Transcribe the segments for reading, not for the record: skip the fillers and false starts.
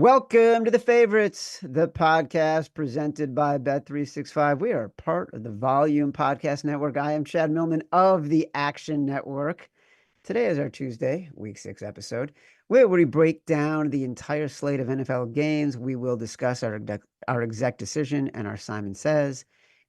Welcome to The Favorites, the podcast presented by Bet365. We are part of the Volume Podcast Network. I am Chad Millman of the Action Network. Today is our Tuesday, Week 6 episode, where we break down the entire slate of NFL games. We will discuss our exec decision and our Simon Says,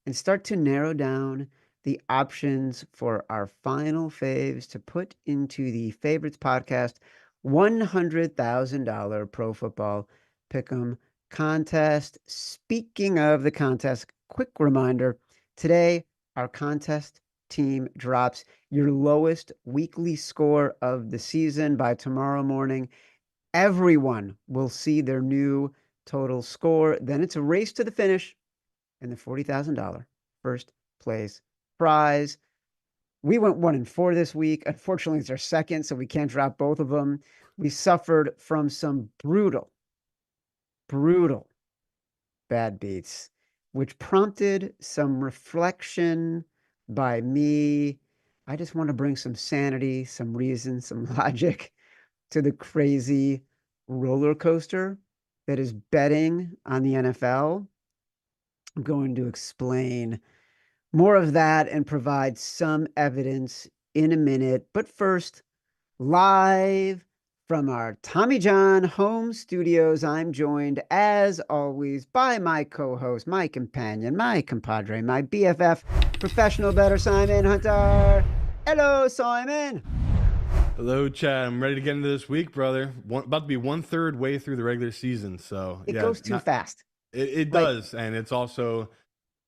and start to narrow down the options for our final faves to put into the Favorites Podcast $100,000 Pro Football Pick'em contest. Speaking of the contest, quick reminder, today our contest team drops your lowest weekly score of the season. By tomorrow morning, everyone will see their new total score. Then it's a race to the finish and the $40,000 first place prize. We went 1-4 this week. Unfortunately, it's our second, so we can't drop both of them. We suffered from some brutal bad beats, which prompted some reflection by me. I just want to bring some sanity, some reason, some logic to the crazy roller coaster that is betting on the NFL. I'm going to explain more of that and provide some evidence in a minute. But first, live from our Tommy John home studios, I'm joined, as always, by my co-host, my companion, my compadre, my BFF, professional bettor, Simon Hunter. Hello, Simon. Hello, Chad. I'm ready to get into this week, brother. About to be 1/3 way through the regular season, so It goes too fast. It does, and it's also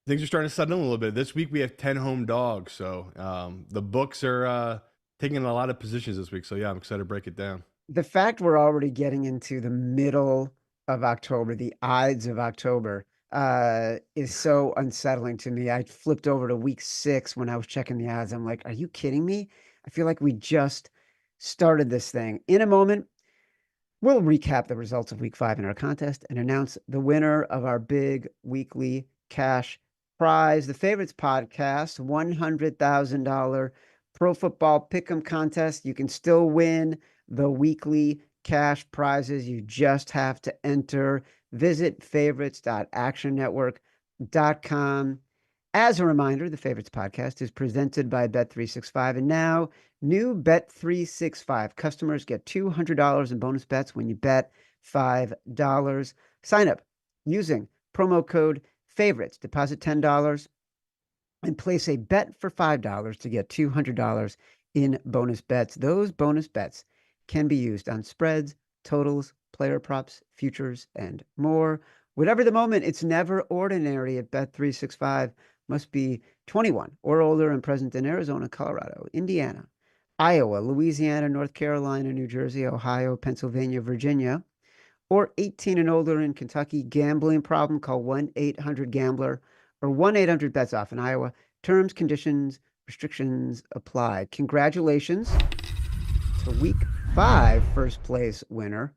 things are starting to settle in a little bit. This week we have 10 home dogs, so the books are taking a lot of positions this week. So yeah, I'm excited to break it down. The fact we're already getting into the middle of October, the Ides of October, is so unsettling to me. I flipped over to week 6 when I was checking the odds. I'm like, are you kidding me? I feel like we just started this thing. In a moment, we'll recap the results of week 5 in our contest and announce the winner of our big weekly cash prize. The Favorites Podcast, $100,000 Pro Football Pick'em contest. You can still win the weekly cash prizes. You just have to enter. Visit favorites.actionnetwork.com. As a reminder, the Favorites Podcast is presented by Bet365, and now new Bet365 customers get $200 in bonus bets when you bet $5. Sign up using promo code favorites, deposit $10, and place a bet for $5 to get $200 in bonus bets. Those bonus bets can be used on spreads, totals, player props, futures, and more. Whatever the moment, it's never ordinary at Bet365. Must be 21 or older and present in Arizona, Colorado, Indiana, Iowa, Louisiana, North Carolina, New Jersey, Ohio, Pennsylvania, Virginia, or 18 and older in Kentucky. Gambling problem? Call 1-800-GAMBLER or 1-800-BETS-OFF in Iowa. Terms, conditions, restrictions apply. Congratulations to week 5 first place winner,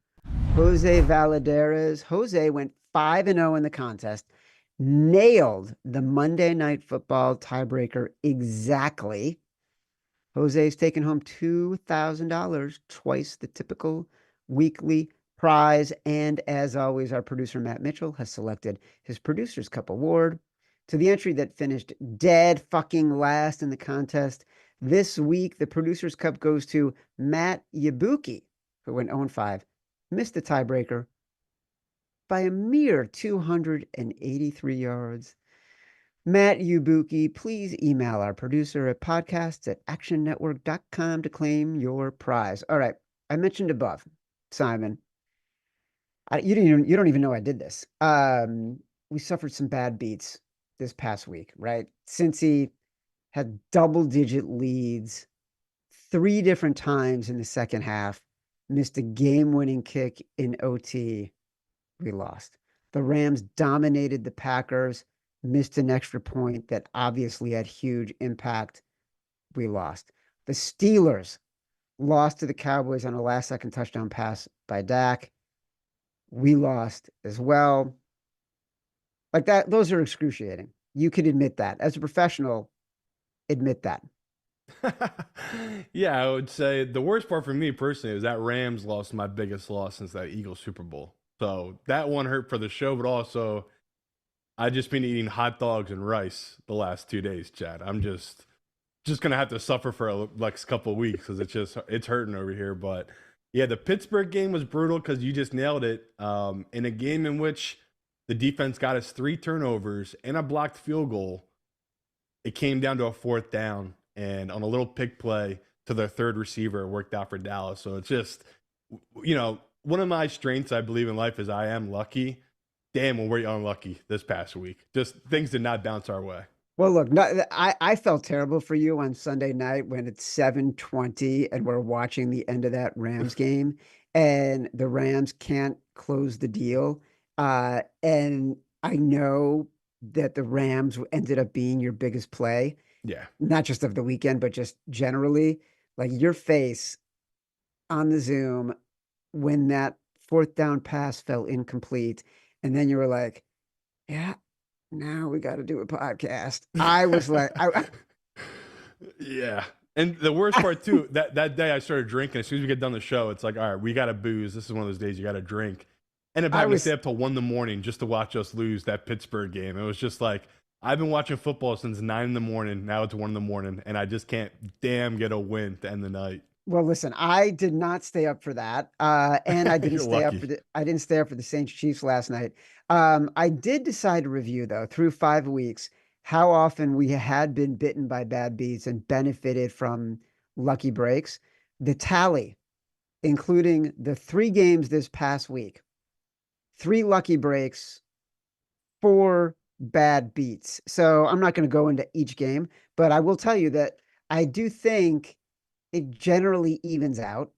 Jose Valadares. Jose went 5-0 in the contest, nailed the Monday Night Football tiebreaker exactly. Jose's taken home $2,000, twice the typical weekly prize. And as always, our producer, Matt Mitchell, has selected his Producer's Cup Award. To the entry that finished dead fucking last in the contest this week, the Producer's Cup goes to Matt Yabuki, who went 0-5, missed the tiebreaker by a mere 283 yards. Matt Yabuki, please email our producer at podcasts@actionnetwork.com to claim your prize. All right, I mentioned above, Simon, you don't even know I did this. We suffered some bad beats this past week, right? Cincy had double-digit leads 3 different times in the second half, missed a game-winning kick in OT. We lost. The Rams dominated the Packers, missed an extra point that obviously had huge impact. We lost. The Steelers lost to the Cowboys on a last-second touchdown pass by Dak. We lost as well. Like that, those are excruciating. You could admit that. As a professional, admit that. Yeah, I would say the worst part for me personally is that Rams lost my biggest loss since that Eagles Super Bowl. So that one hurt for the show, but also I just been eating hot dogs and rice the last 2 days, Chad. I'm just gonna have to suffer for like a couple of weeks because it's hurting over here. But yeah, the Pittsburgh game was brutal because you just nailed it. In a game in which the defense got us 3 turnovers and a blocked field goal, it came down to a 4th down, and on a little pick play to their third receiver, it worked out for Dallas. So it's just, one of my strengths I believe in life is I am lucky. Damn, well, we're unlucky this past week. Just things did not bounce our way. Well, look, I felt terrible for you on Sunday night when it's 7:20 and we're watching the end of that Rams game and the Rams can't close the deal. And I know that the Rams ended up being your biggest play, Yeah. not just of the weekend, but just generally. Like your face on the Zoom when that 4th down pass fell incomplete. And then you were like, yeah, now we got to do a podcast. I was like, Yeah. And the worst part too, that day I started drinking. As soon as we get done the show, it's like, all right, we got to booze. This is one of those days you got to drink. Ended up I having to was, stay up till 1 in the morning just to watch us lose that Pittsburgh game. It was just like, I've been watching football since 9 in the morning. Now it's 1 in the morning, and I just can't get a win to end the night. well, listen, I did not stay up for that. And I didn't You're stay up lucky. I didn't stay up for the Saints Chiefs last night. I did decide to review though through 5 weeks how often we had been bitten by bad beats and benefited from lucky breaks. The tally, including the 3 games this past week, 3 lucky breaks, 4 bad beats. So I'm not going to go into each game, but I will tell you that I do think it generally evens out,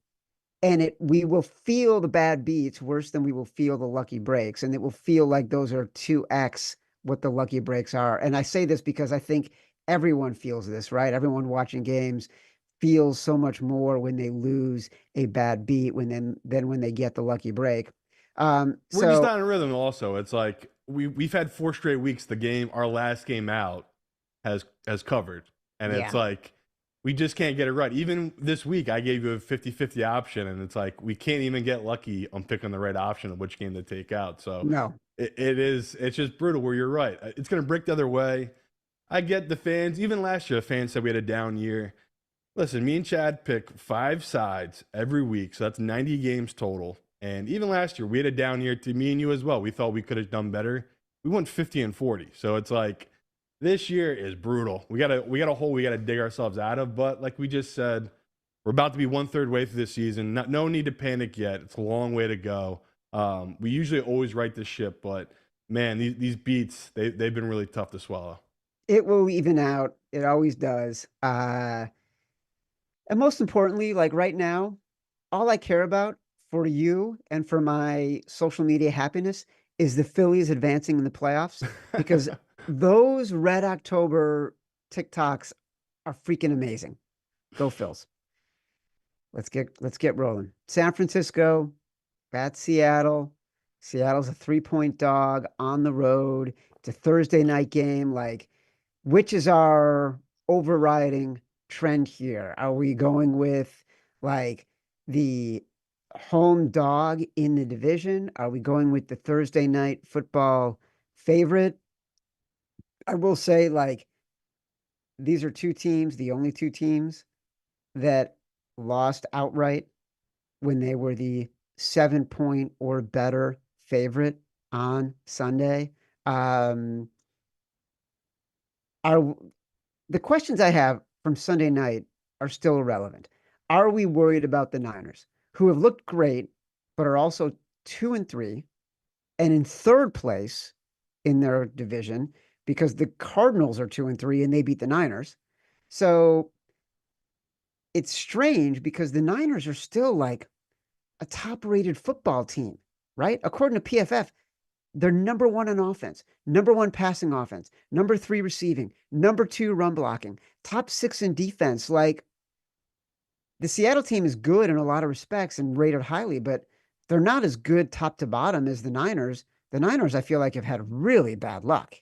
and we will feel the bad beats worse than we will feel the lucky breaks, and it will feel like those are 2x what the lucky breaks are. And I say this because I think everyone feels this, right? Everyone watching games feels so much more when they lose a bad beat than when they get the lucky break. We're just So not in rhythm. Also, it's like we've had 4 straight weeks. Our last game out has covered, and it's yeah, like we just can't get it right. Even this week, I gave you a 50-50 option, and it's like we can't even get lucky on picking the right option of which game to take out. So no, it's just brutal. Where you're right, it's going to break the other way. I get the fans. Even last year, the fans said we had a down year. Listen, me and Chad pick 5 sides every week, so that's 90 games total. And even last year, we had a down year to me and you as well. We thought we could have done better. We went 50-40. So it's like this year is brutal. We got a hole we got to dig ourselves out of. But like we just said, we're about to be 1/3 way through this season. No need to panic yet. It's a long way to go. We usually always right the ship, but man, these beats they've been really tough to swallow. it will even out. It always does. And most importantly, like right now, all I care about for you and for my social media happiness is the Phillies advancing in the playoffs because those Red October TikToks are freaking amazing. Go Phils. Let's get rolling. San Francisco, at Seattle. Seattle's a 3-point dog on the road. It's a Thursday night game. Like, which is our overriding trend here? Are we going with like the home dog in the division? Are we going with the Thursday night football favorite? I will say, like, these are the only 2 teams that lost outright when they were the 7-point or better favorite on Sunday. Are the questions I have from Sunday night are still irrelevant. Are we worried about the Niners, who have looked great, but are also 2-3 and in third place in their division because the Cardinals are 2-3 and they beat the Niners? So it's strange because the Niners are still like a top-rated football team, right? According to PFF, they're number 1 on offense, number 1 passing offense, number 3 receiving, number 2 run blocking, top 6 in defense. Like the Seattle team is good in a lot of respects and rated highly, but they're not as good top to bottom as the Niners. The Niners, I feel like, have had really bad luck,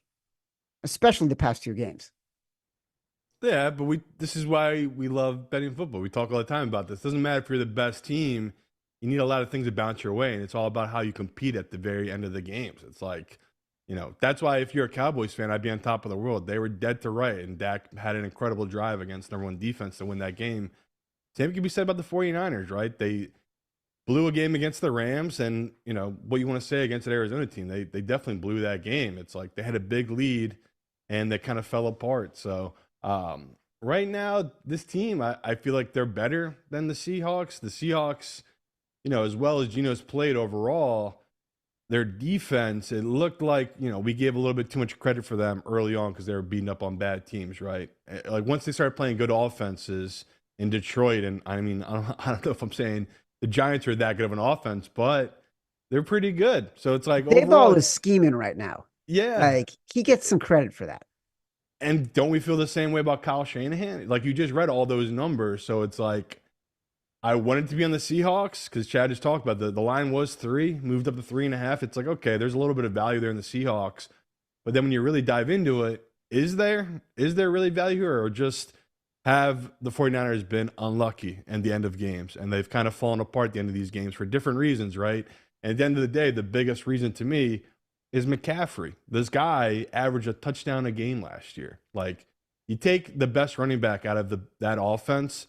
especially the past 2 games. Yeah, but this is why we love betting football. We talk all the time about this. Doesn't matter if you're the best team. you need a lot of things to bounce your way, and it's all about how you compete at the very end of the games. It's like, that's why if you're a Cowboys fan, I'd be on top of the world. They were dead to right, and Dak had an incredible drive against number one defense to win that game. Same can be said about the 49ers, right? They blew a game against the Rams, and what you want to say against an Arizona team, they definitely blew that game. It's like they had a big lead and they kind of fell apart. So right now, this team, I feel like they're better than the Seahawks. The Seahawks, as well as Geno's played overall, their defense, it looked like, we gave a little bit too much credit for them early on because they were beating up on bad teams, right? Like once they started playing good offenses in Detroit, and I mean, I don't know if I'm saying the Giants are that good of an offense, but they're pretty good. So it's like overall, Dayball is scheming right now. yeah. Like he gets some credit for that. And don't we feel the same way about Kyle Shanahan? Like you just read all those numbers, so it's like I wanted to be on the Seahawks because Chad just talked about the line was 3, moved up to 3.5. It's like, okay, there's a little bit of value there in the Seahawks, but then when you really dive into it, is there really value here, or just have the 49ers been unlucky in the end of games and they've kind of fallen apart at the end of these games for different reasons, right? And at the end of the day, the biggest reason to me is McCaffrey. This guy averaged a touchdown a game last year. Like, you take the best running back out of that offense.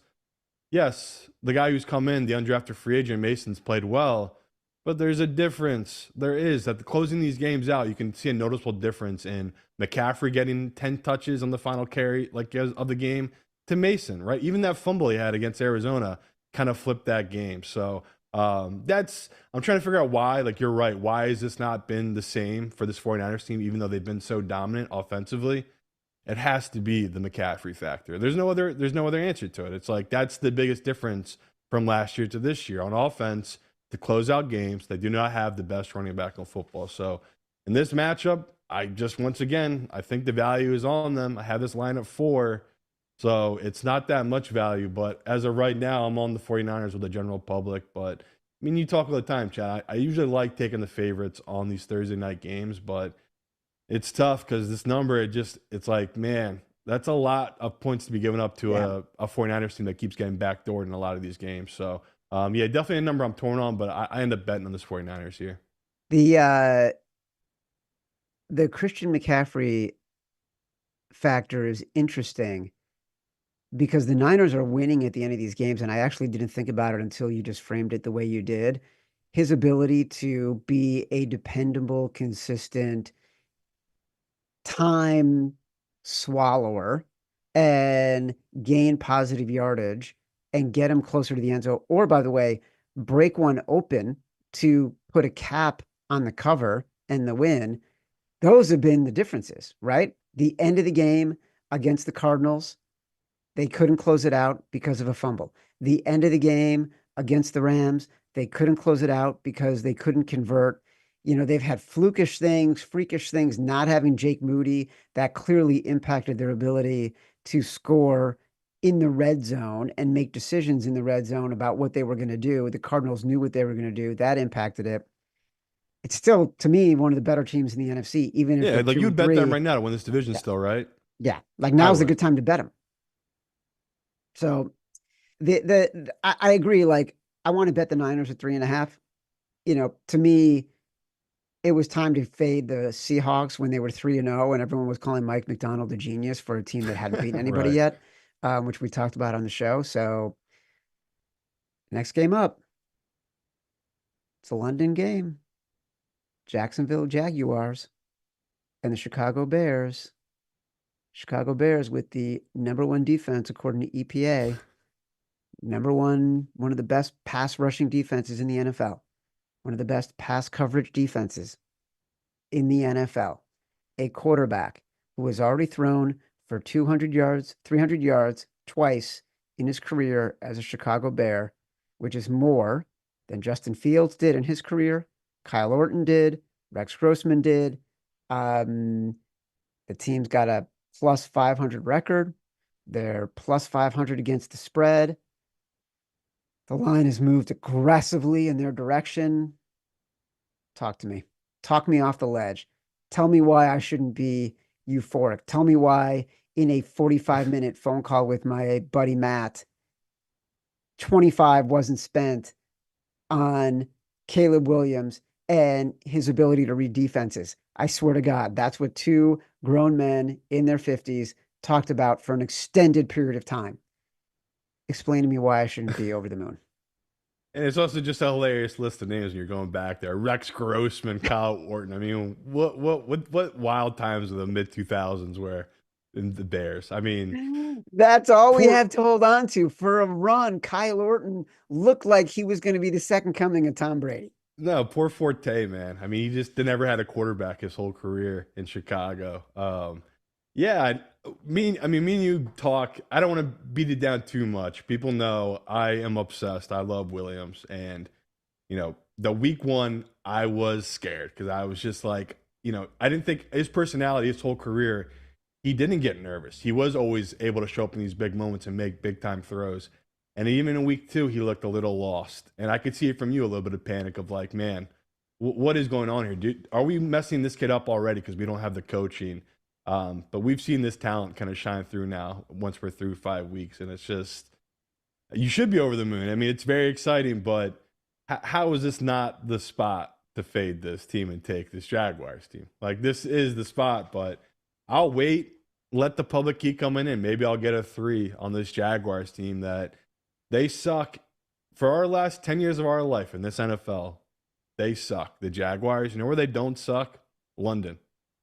Yes, the guy who's come in, the undrafted free agent Mason's played well, but there's a difference. There is that closing these games out, you can see a noticeable difference in McCaffrey getting 10 touches on the final carry of the game to Mason, right? Even that fumble he had against Arizona kind of flipped that game. So I'm trying to figure out why. Like, you're right. Why has this not been the same for this 49ers team, even though they've been so dominant offensively? It has to be the McCaffrey factor. There's no other answer to it. It's like that's the biggest difference from last year to this year. On offense, to close out games, they do not have the best running back in football. So in this matchup, once again, I think the value is on them. I have this line at 4. So it's not that much value, but as of right now, I'm on the 49ers with the general public. But I mean, you talk all the time, Chad. I usually like taking the favorites on these Thursday night games, but it's tough because this number, it's like, man, that's a lot of points to be given up to a 49ers team that keeps getting backdoored in a lot of these games. So, yeah, definitely a number I'm torn on, but I end up betting on this 49ers here. The Christian McCaffrey factor is interesting because the Niners are winning at the end of these games, and I actually didn't think about it until you just framed it the way you did. His ability to be a dependable, consistent time swallower and gain positive yardage and get him closer to the end zone, or by the way, break one open to put a cap on the cover and the win. Those have been the differences, right? The end of the game against the Cardinals, they couldn't close it out because of a fumble. The end of the game against the Rams, they couldn't close it out because they couldn't convert. They've had freakish things, not having Jake Moody. That clearly impacted their ability to score in the red zone and make decisions in the red zone about what they were going to do. The Cardinals knew what they were going to do. That impacted it. It's still, to me, one of the better teams in the NFC, even if they're like 2 you'd and bet 3. them right now to win this division Yeah. still, right? Yeah. Like I now's a would. good time to bet them. So I agree. Like, I want to bet the Niners at 3.5. To me, it was time to fade the Seahawks when they were 3-0, and everyone was calling Mike McDonald a genius for a team that hadn't beaten anybody Right. yet, which we talked about on the show. So next game up, it's a London game. Jacksonville Jaguars and the Chicago Bears. Chicago Bears with the number 1 defense according to EPA. One of the best pass rushing defenses in the NFL. One of the best pass coverage defenses in the NFL. A quarterback who has already thrown for 200 yards, 300 yards twice in his career as a Chicago Bear, which is more than Justin Fields did in his career, Kyle Orton did, Rex Grossman did. The team's got a plus 500 record. They're plus 500 against the spread. The line has moved aggressively in their direction. Talk to me. Talk me off the ledge. Tell me why I shouldn't be euphoric. Tell me why in a 45-minute phone call with my buddy Matt, 25 wasn't spent on Caleb Williams and his ability to read defenses. I swear to God, that's what two grown men in their 50s talked about for an extended period of time. Explain to me why I shouldn't be over the moon. And it's also just a hilarious list of names when you're going back there. Rex Grossman, Kyle Orton. I mean, what wild times of the mid 2000s were in the Bears. I mean, That's all we poor have to hold on to. For a run, Kyle Orton looked like he was going to be the second coming of Tom Brady. no, poor Forte, man. I mean, he just never had a quarterback his whole career in Chicago. Yeah, me and you talk. I don't want to beat it down too much. People know I am obsessed. I love Williams, and the week one, I was scared because I was just like, I didn't think his personality, his whole career, he didn't get nervous. He was always able to show up in these big moments and make big time throws. And even in week two, he looked a little lost. And I could see it from you, a little bit of panic of like, man, what is going on here? Dude, are we messing this kid up already because we don't have the coaching? But we've seen this talent kind of shine through now once we're through 5 weeks. And it's just, you should be over the moon. I mean, it's very exciting, but how is this not the spot to fade this team and take this Jaguars team? Like, this is the spot, but I'll wait, let the public keep coming in. Maybe I'll get a 3 on this Jaguars team that they suck. For our last 10 years of our life in this NFL, they suck. The Jaguars, you know where they don't suck? London.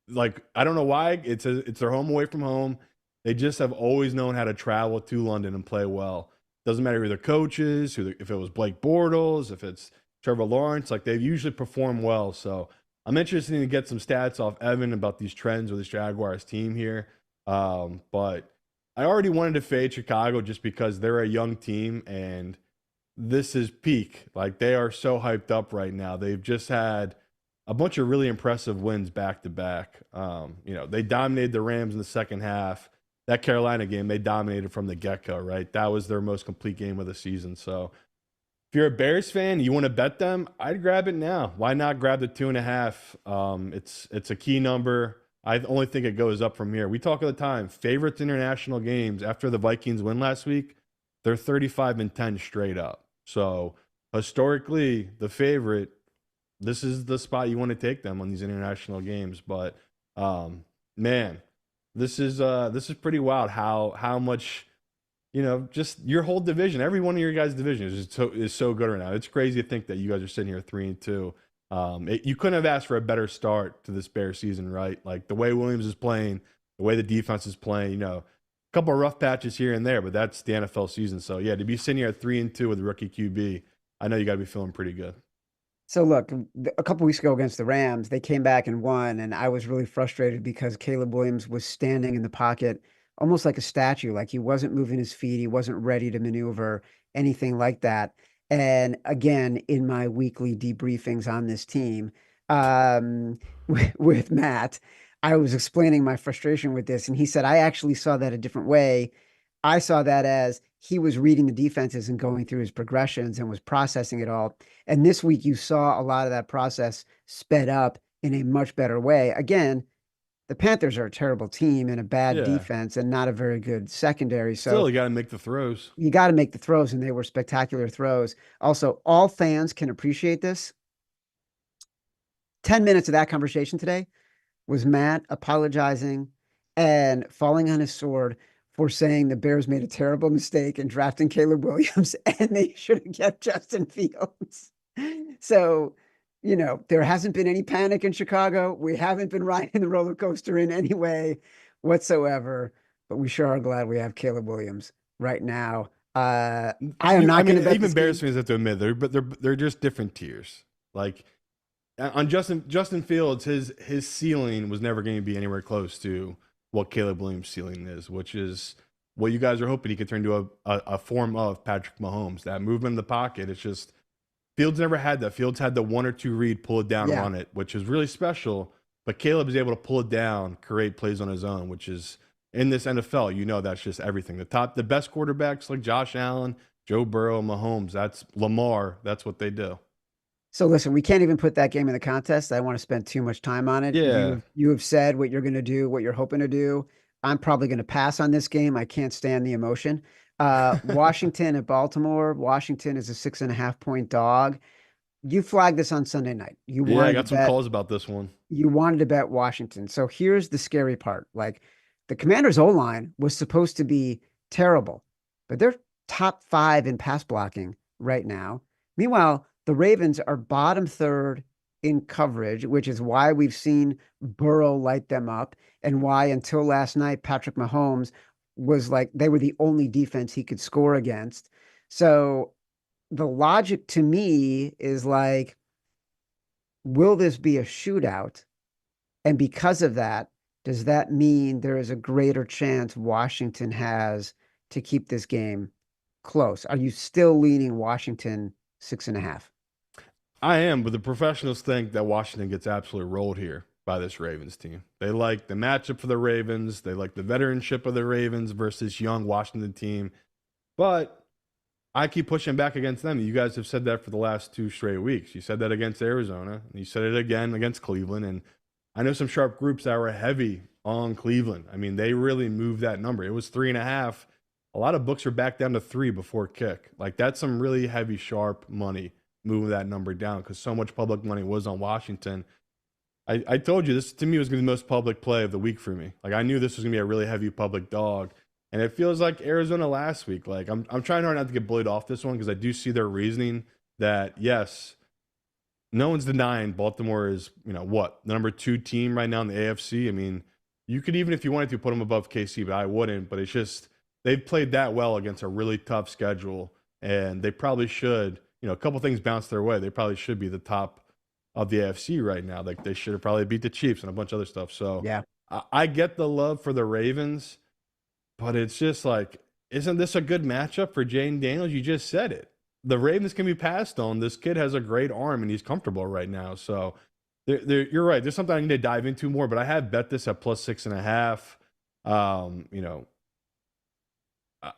Like, I don't know why. It's their home away from home. They just have always known how to travel to London and play well. Doesn't matter who the coach is, if it was Blake Bortles, if it's Trevor Lawrence, like, they've usually performed well. So I'm interested to get some stats off Evan about these trends with this Jaguars team here. But I already wanted to fade Chicago just because they're a young team and this is peak. Like, they are so hyped up right now. They've just had a bunch of really impressive wins back to back. They dominated the Rams in the second half. That Carolina game, they dominated from the get-go, right? That was their most complete game of the season. So if you're a Bears fan, you want to bet them, I'd grab it now. Why not grab the 2.5? It's a key number. I only think it goes up from here. We talk all the time. Favorites international games after the Vikings win last week, they're 35-10 straight up. So historically, the favorite, this is the spot you want to take them on these international games. But man, this is pretty wild how much, just your whole division, every one of your guys' divisions is so good right now. It's crazy to think that you guys are sitting here 3-2. You couldn't have asked for a better start to this Bears season, right? Like, the way Williams is playing, the way the defense is playing, a couple of rough patches here and there, but that's the NFL season. So yeah, to be sitting here at 3-2 with a rookie QB, I know you got to be feeling pretty good. So look, a couple weeks ago against the Rams, they came back and won, and I was really frustrated because Caleb Williams was standing in the pocket almost like a statue, like he wasn't moving his feet, he wasn't ready to maneuver, anything like that. And again, in my weekly debriefings on this team, with Matt, I was explaining my frustration with this, and he said, I actually saw that a different way. I saw that as he was reading the defenses and going through his progressions and was processing it all. And this week, you saw a lot of that process sped up in a much better way. Again, the Panthers are a terrible team and a bad Yeah. defense and not a very good secondary. Still, So you got to make the throws. you got to make the throws, and they were spectacular throws. Also, all fans can appreciate this. 10 minutes of that conversation today was Matt apologizing and falling on his sword for saying the Bears made a terrible mistake in drafting Caleb Williams and they should have kept Justin Fields. So, there hasn't been any panic in Chicago. We haven't been riding the roller coaster in any way whatsoever, but we sure are glad we have Caleb Williams right now. I am not going to bet even Bears fans have to admit they're just different tiers. Like, on Justin Fields, his ceiling was never going to be anywhere close to what Caleb Williams' ceiling is, which is what you guys are hoping he could turn to a form of Patrick Mahomes. That movement in the pocket, it's just Fields never had that. Fields had the 1 or 2 read, pull it down, run it, which is really special. But Caleb is able to pull it down, create plays on his own, which is, in this NFL, that's just everything. The best quarterbacks like Josh Allen, Joe Burrow, Mahomes, that's Lamar, that's what they do. So listen, we can't even put that game in the contest. I don't want to spend too much time on it. Yeah. You have said what you're going to do, what you're hoping to do. I'm probably going to pass on this game. I can't stand the emotion. Washington at Baltimore. Washington is a 6.5 point dog. You flagged this on Sunday night. Yeah, I got some calls about this one. You wanted to bet Washington. So here's the scary part. Like the Commanders' O-line was supposed to be terrible, but they're top 5 in pass blocking right now. Meanwhile, the Ravens are bottom third in coverage, which is why we've seen Burrow light them up and why until last night, Patrick Mahomes was like they were the only defense he could score against. So the logic to me is like, will this be a shootout? And because of that, does that mean there is a greater chance Washington has to keep this game close? Are you still leaning Washington 6.5? I am, but the professionals think that Washington gets absolutely rolled here by this Ravens team. They like the matchup for the Ravens. They like the veteranship of the Ravens versus young Washington team. But I keep pushing back against them. You guys have said that for the last 2 straight weeks. You said that against Arizona, and you said it again against Cleveland. And I know some sharp groups that were heavy on Cleveland. I mean, they really moved that number. It was 3.5. A lot of books are back down to 3 before kick. Like, that's some really heavy, sharp money moving that number down because so much public money was on Washington. I told you this to me was going to be the most public play of the week for me. Like, I knew this was going to be a really heavy public dog. And it feels like Arizona last week. Like, I'm trying hard not to get bullied off this one because I do see their reasoning that, yes, no one's denying Baltimore is, what, the number 2 team right now in the AFC. I mean, you could even, if you wanted to, put them above KC, but I wouldn't. But it's just, they've played that well against a really tough schedule. And they probably should, a couple things bounce their way. They probably should be the top of the AFC right now. Like, they should have probably beat the Chiefs and a bunch of other stuff. So Yeah. I get the love for the Ravens. But it's just like, isn't this a good matchup for Jane Daniels? You just said it. The Ravens can be passed on. This kid has a great arm, and he's comfortable right now. So you're right. There's something I need to dive into more, but I have bet this at plus 6.5.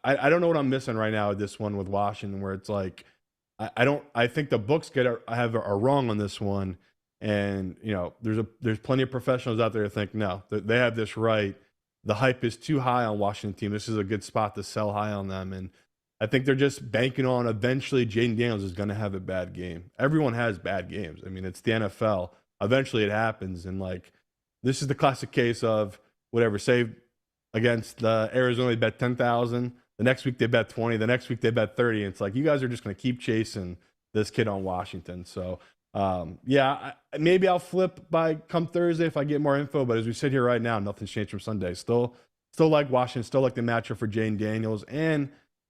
I don't know what I'm missing right now with this one with Washington, where it's like, I think the books are wrong on this one. And, there's plenty of professionals out there who think, no, they have this right. The hype is too high on Washington team. This is a good spot to sell high on them. And I think they're just banking on eventually Jaden Daniels is going to have a bad game. Everyone has bad games. I mean, it's the NFL. Eventually it happens. And like, this is the classic case of whatever, say against Arizona, they bet 10,000. The next week they bet 20. The next week they bet 30. And it's like, you guys are just going to keep chasing this kid on Washington. So maybe I'll flip by come Thursday if I get more info. But as we sit here right now, nothing's changed from Sunday. Still like Washington, still like the matchup for Jane Daniels. And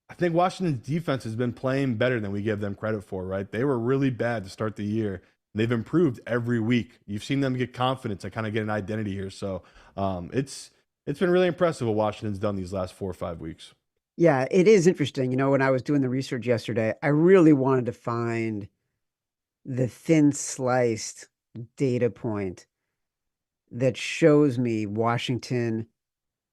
I think Washington's defense has been playing better than we give them credit for, right? They were really bad to start the year. They've improved every week. You've seen them get confidence and kind of get an identity here. So it's been really impressive what Washington's done these last 4 or 5 weeks. Yeah, it is interesting. When I was doing the research yesterday, I really wanted to find the thin sliced data point that shows me Washington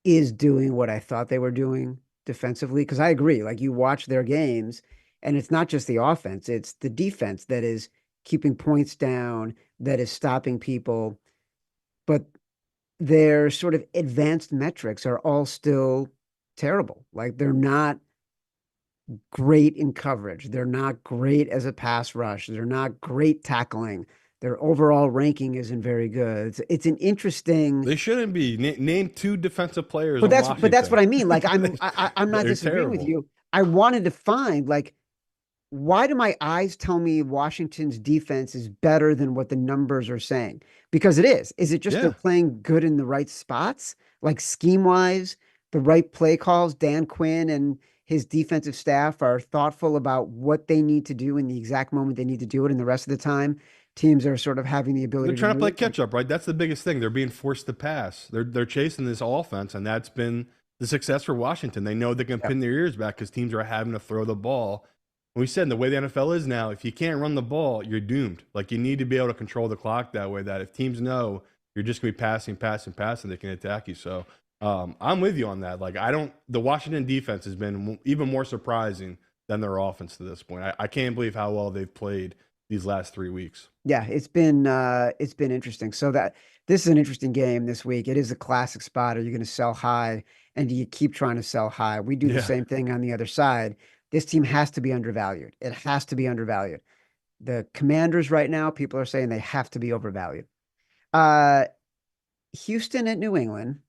is doing what I thought they were doing defensively. Because I agree, like you watch their games, and it's not just the offense, it's the defense that is keeping points down, that is stopping people. But their sort of advanced metrics are all still terrible. Like they're not great in coverage. They're not great as a pass rush. They're not great tackling. Their overall ranking isn't very good. It's an interesting. They shouldn't be. Name 2 defensive players. But on that's Washington. what I mean. Like I'm not disagreeing with you. I wanted to find like, why do my eyes tell me Washington's defense is better than what the numbers are saying? Because it is. Is it just they're playing good in the right spots, like scheme wise, the right play calls? Dan Quinn and his defensive staff are thoughtful about what they need to do in the exact moment they need to do it, and the rest of the time, teams are sort of having the ability. They're trying to play catch up, right? That's the biggest thing. They're being forced to pass. They're chasing this offense, and that's been the success for Washington. They know they can pin their ears back because teams are having to throw the ball. And we said the way the NFL is now, if you can't run the ball, you're doomed. Like you need to be able to control the clock that way. That if teams know you're just going to be passing, they can attack you. So I'm with you on that. Like the Washington defense has been even more surprising than their offense to this point. I can't believe how well they've played these last 3 weeks. Yeah, it's been interesting. So this is an interesting game this week. It is a classic spot. Are you going to sell high, and do you keep trying to sell high? We do the same thing on the other side. This team has to be undervalued. It has to be undervalued. The Commanders right now, people are saying they have to be overvalued. Uh, Houston at New England.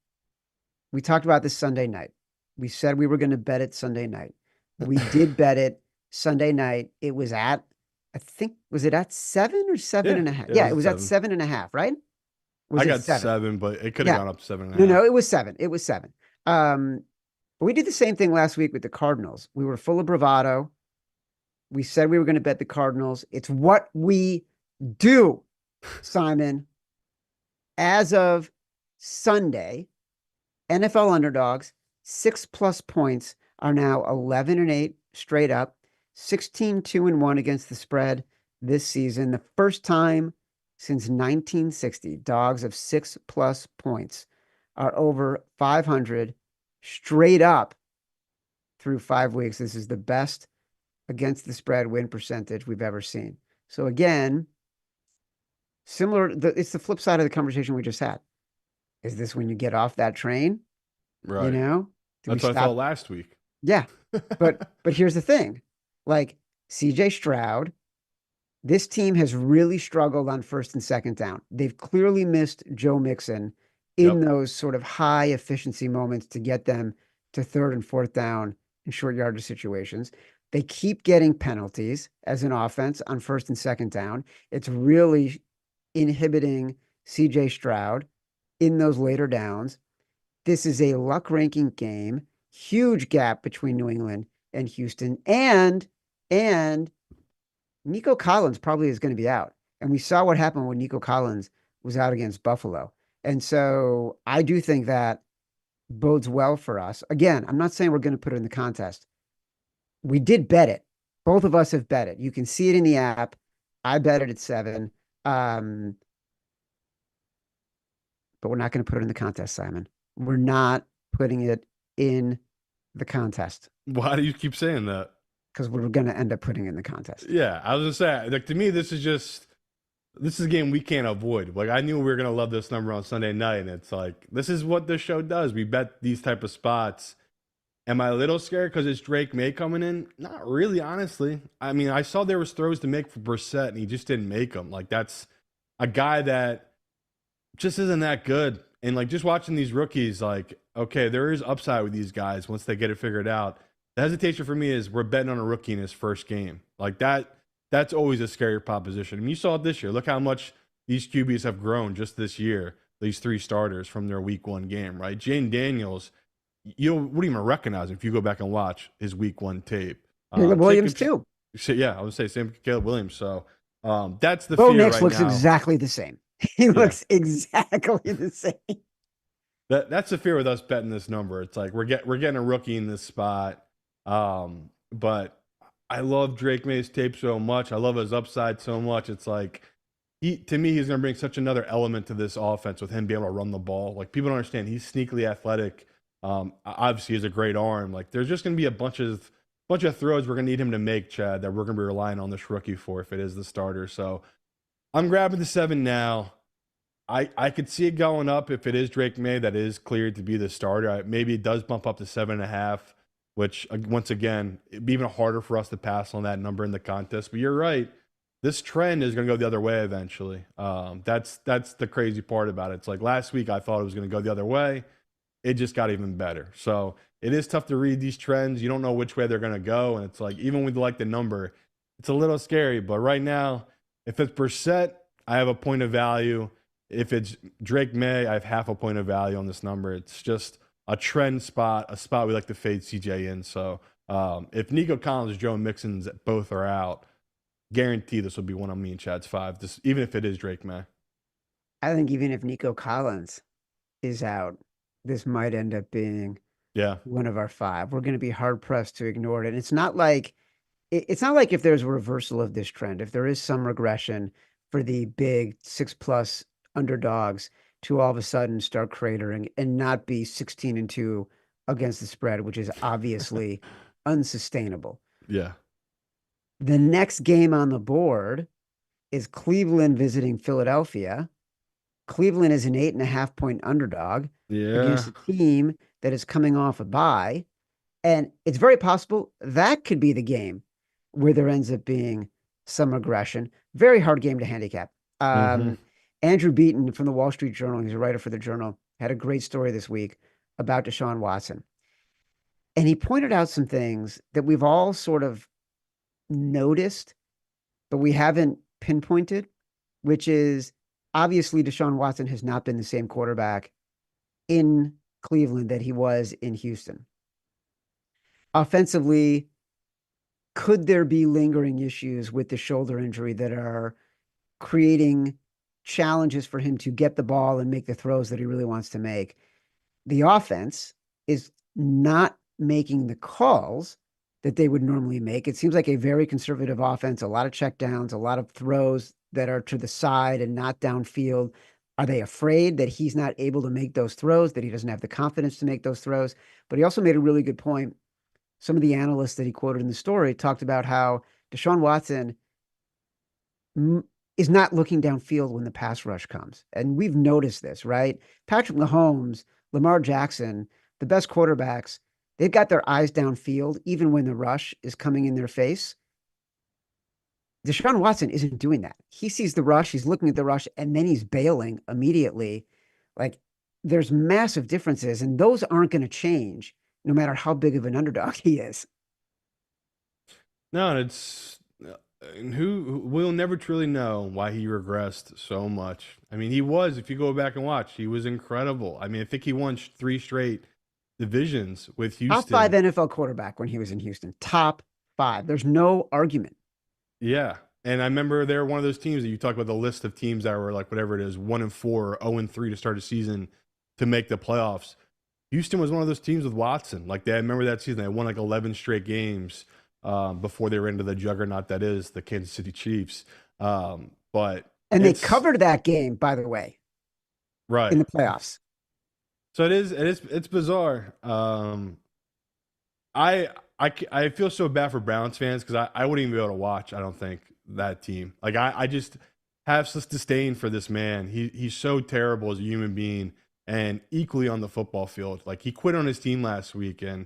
We talked about this Sunday night. We said we were going to bet it Sunday night. We did bet it Sunday night. It was at, I think, was it at 7 or 7.5? It Yeah, was it at was at 7. 7.5, right? Was I it got seven? 7, but it could have Yeah. gone up to seven and a No, half. no, it was 7. It was 7. But we did the same thing last week with the Cardinals. We were full of bravado. We said we were going to bet the Cardinals. It's what we do, Simon. As of Sunday, NFL underdogs, 6+ points are now 11-8 straight up, 16-2-1 against the spread this season. The first time since 1960, dogs of 6+ points are over 500 straight up through 5 weeks. This is the best against the spread win percentage we've ever seen. So again, similar, it's the flip side of the conversation we just had. Is this when you get off that train? You Right. know, do we That's what I stop? thought last week. Yeah. But here's the thing. Like CJ Stroud, this team has really struggled on first and second down. They've clearly missed Joe Mixon in Yep. those sort of high efficiency moments to get them to third and fourth down in short yardage situations. They keep getting penalties as an offense on first and second down. It's really inhibiting CJ Stroud in those later downs. This is a luck ranking game. Huge gap between New England and Houston. And Nico Collins probably is going to be out. And we saw what happened when Nico Collins was out against Buffalo. And so I do think that bodes well for us. Again, I'm not saying we're going to put it in the contest. We did bet it. Both of us have bet it. You can see it in the app. I bet it at 7. But we're not going to put it in the contest, Simon. We're not putting it in the contest Why do you keep saying that? because we're going to end up putting it in the contest. Yeah, I was gonna say, like, to me, this is a game we can't avoid. Like, I knew we were gonna love this number on Sunday night, and it's like this is what this show does. We bet these type of spots. Am I a little scared because it's Drake May coming in? Not really, honestly. I mean, I saw there was throws to make for Brissett, and he just didn't make them. Like, that's a guy that just isn't that good. And like just watching these rookies, like, okay, there is upside with these guys once they get it figured out. The hesitation for me is we're betting on a rookie in his first game. Like that's always a scary proposition. I mean, you saw it this year. Look how much these QBs have grown just this year, these 3 starters from their week 1 game, right? Jane Daniels, you wouldn't even recognize him if you go back and watch his week 1 tape. Caleb Williams, too. Yeah, I would say same Caleb Williams. So that's the Bo fear Nix right looks now. exactly the same. He looks exactly the same. That's the fear with us betting this number. It's like we're getting a rookie in this spot. But I love Drake May's tape so much. I love his upside so much. It's like to me, he's gonna bring such another element to this offense with him being able to run the ball. Like people don't understand, he's sneakily athletic. Obviously, he has a great arm. Like there's just gonna be a bunch of throws we're gonna need him to make, Chad, that we're gonna be relying on this rookie for if it is the starter. So I'm grabbing the 7 now. I could see it going up if it is Drake May that is cleared to be the starter. Maybe it does bump up to 7.5, which once again, it'd be even harder for us to pass on that number in the contest. But you're right. This trend is going to go the other way eventually. That's the crazy part about it. It's like last week I thought it was going to go the other way. It just got even better. So it is tough to read these trends. You don't know which way they're going to go. And it's like, even with like the number, it's a little scary. But right now, if it's Brissett, I have a point of value. If it's Drake May, I have half a point of value on this number. It's just a trend spot, a spot we like to fade CJ in. So if Nico Collins, Joe Mixon's both are out, guarantee this will be one of me and Chad's 5, even if it is Drake May. I think even if Nico Collins is out, this might end up being one of our 5. We're going to be hard pressed to ignore it. And it's not like if there's a reversal of this trend, if there is some regression for the big 6+ underdogs to all of a sudden start cratering and not be 16-2 against the spread, which is obviously unsustainable. Yeah. The next game on the board is Cleveland visiting Philadelphia. Cleveland is an 8.5-point underdog against a team that is coming off a bye. And it's very possible that could be the game where there ends up being some aggression. Very hard game to handicap. Hmm. Andrew Beaton from the Wall Street Journal, he's a writer for the Journal, had a great story this week about Deshaun Watson. And he pointed out some things that we've all sort of noticed, but we haven't pinpointed, which is obviously Deshaun Watson has not been the same quarterback in Cleveland that he was in Houston. Offensively, could there be lingering issues with the shoulder injury that are creating challenges for him to get the ball and make the throws that he really wants to make? The offense is not making the calls that they would normally make. It seems like a very conservative offense, a lot of checkdowns, a lot of throws that are to the side and not downfield. Are they afraid that he's not able to make those throws, that he doesn't have the confidence to make those throws? But he also made a really good point. Some of the analysts that he quoted in the story talked about how Deshaun Watson is not looking downfield when the pass rush comes. And we've noticed this, right? Patrick Mahomes, Lamar Jackson, the best quarterbacks, they've got their eyes downfield, even when the rush is coming in their face. Deshaun Watson isn't doing that. He sees the rush, he's looking at the rush, and then he's bailing immediately. Like, there's massive differences, and those aren't going to change no matter how big of an underdog he is. No, and it's and who we'll never truly know why he regressed so much. I mean, he was, if you go back and watch, he was incredible. I mean, I think he won three straight divisions with Top five Houston. NFL quarterback when he was in Houston. Top five. There's no argument. Yeah. And I remember they were one of those teams that you talk about the list of teams that were like whatever it is, 1-4, 0-3 to start a season to make the playoffs. Houston was one of those teams with Watson. Like, I remember that season. They won like 11 straight games before they were into the juggernaut that is the Kansas City Chiefs. But And they it's covered that game, by the way, in right. the playoffs. So it's bizarre. I feel so bad for Browns fans because I wouldn't even be able to watch, I don't think, that team. Like, I just have such disdain for this man. He's so terrible as a human being and equally on the football field. Like, he quit on his team last week, and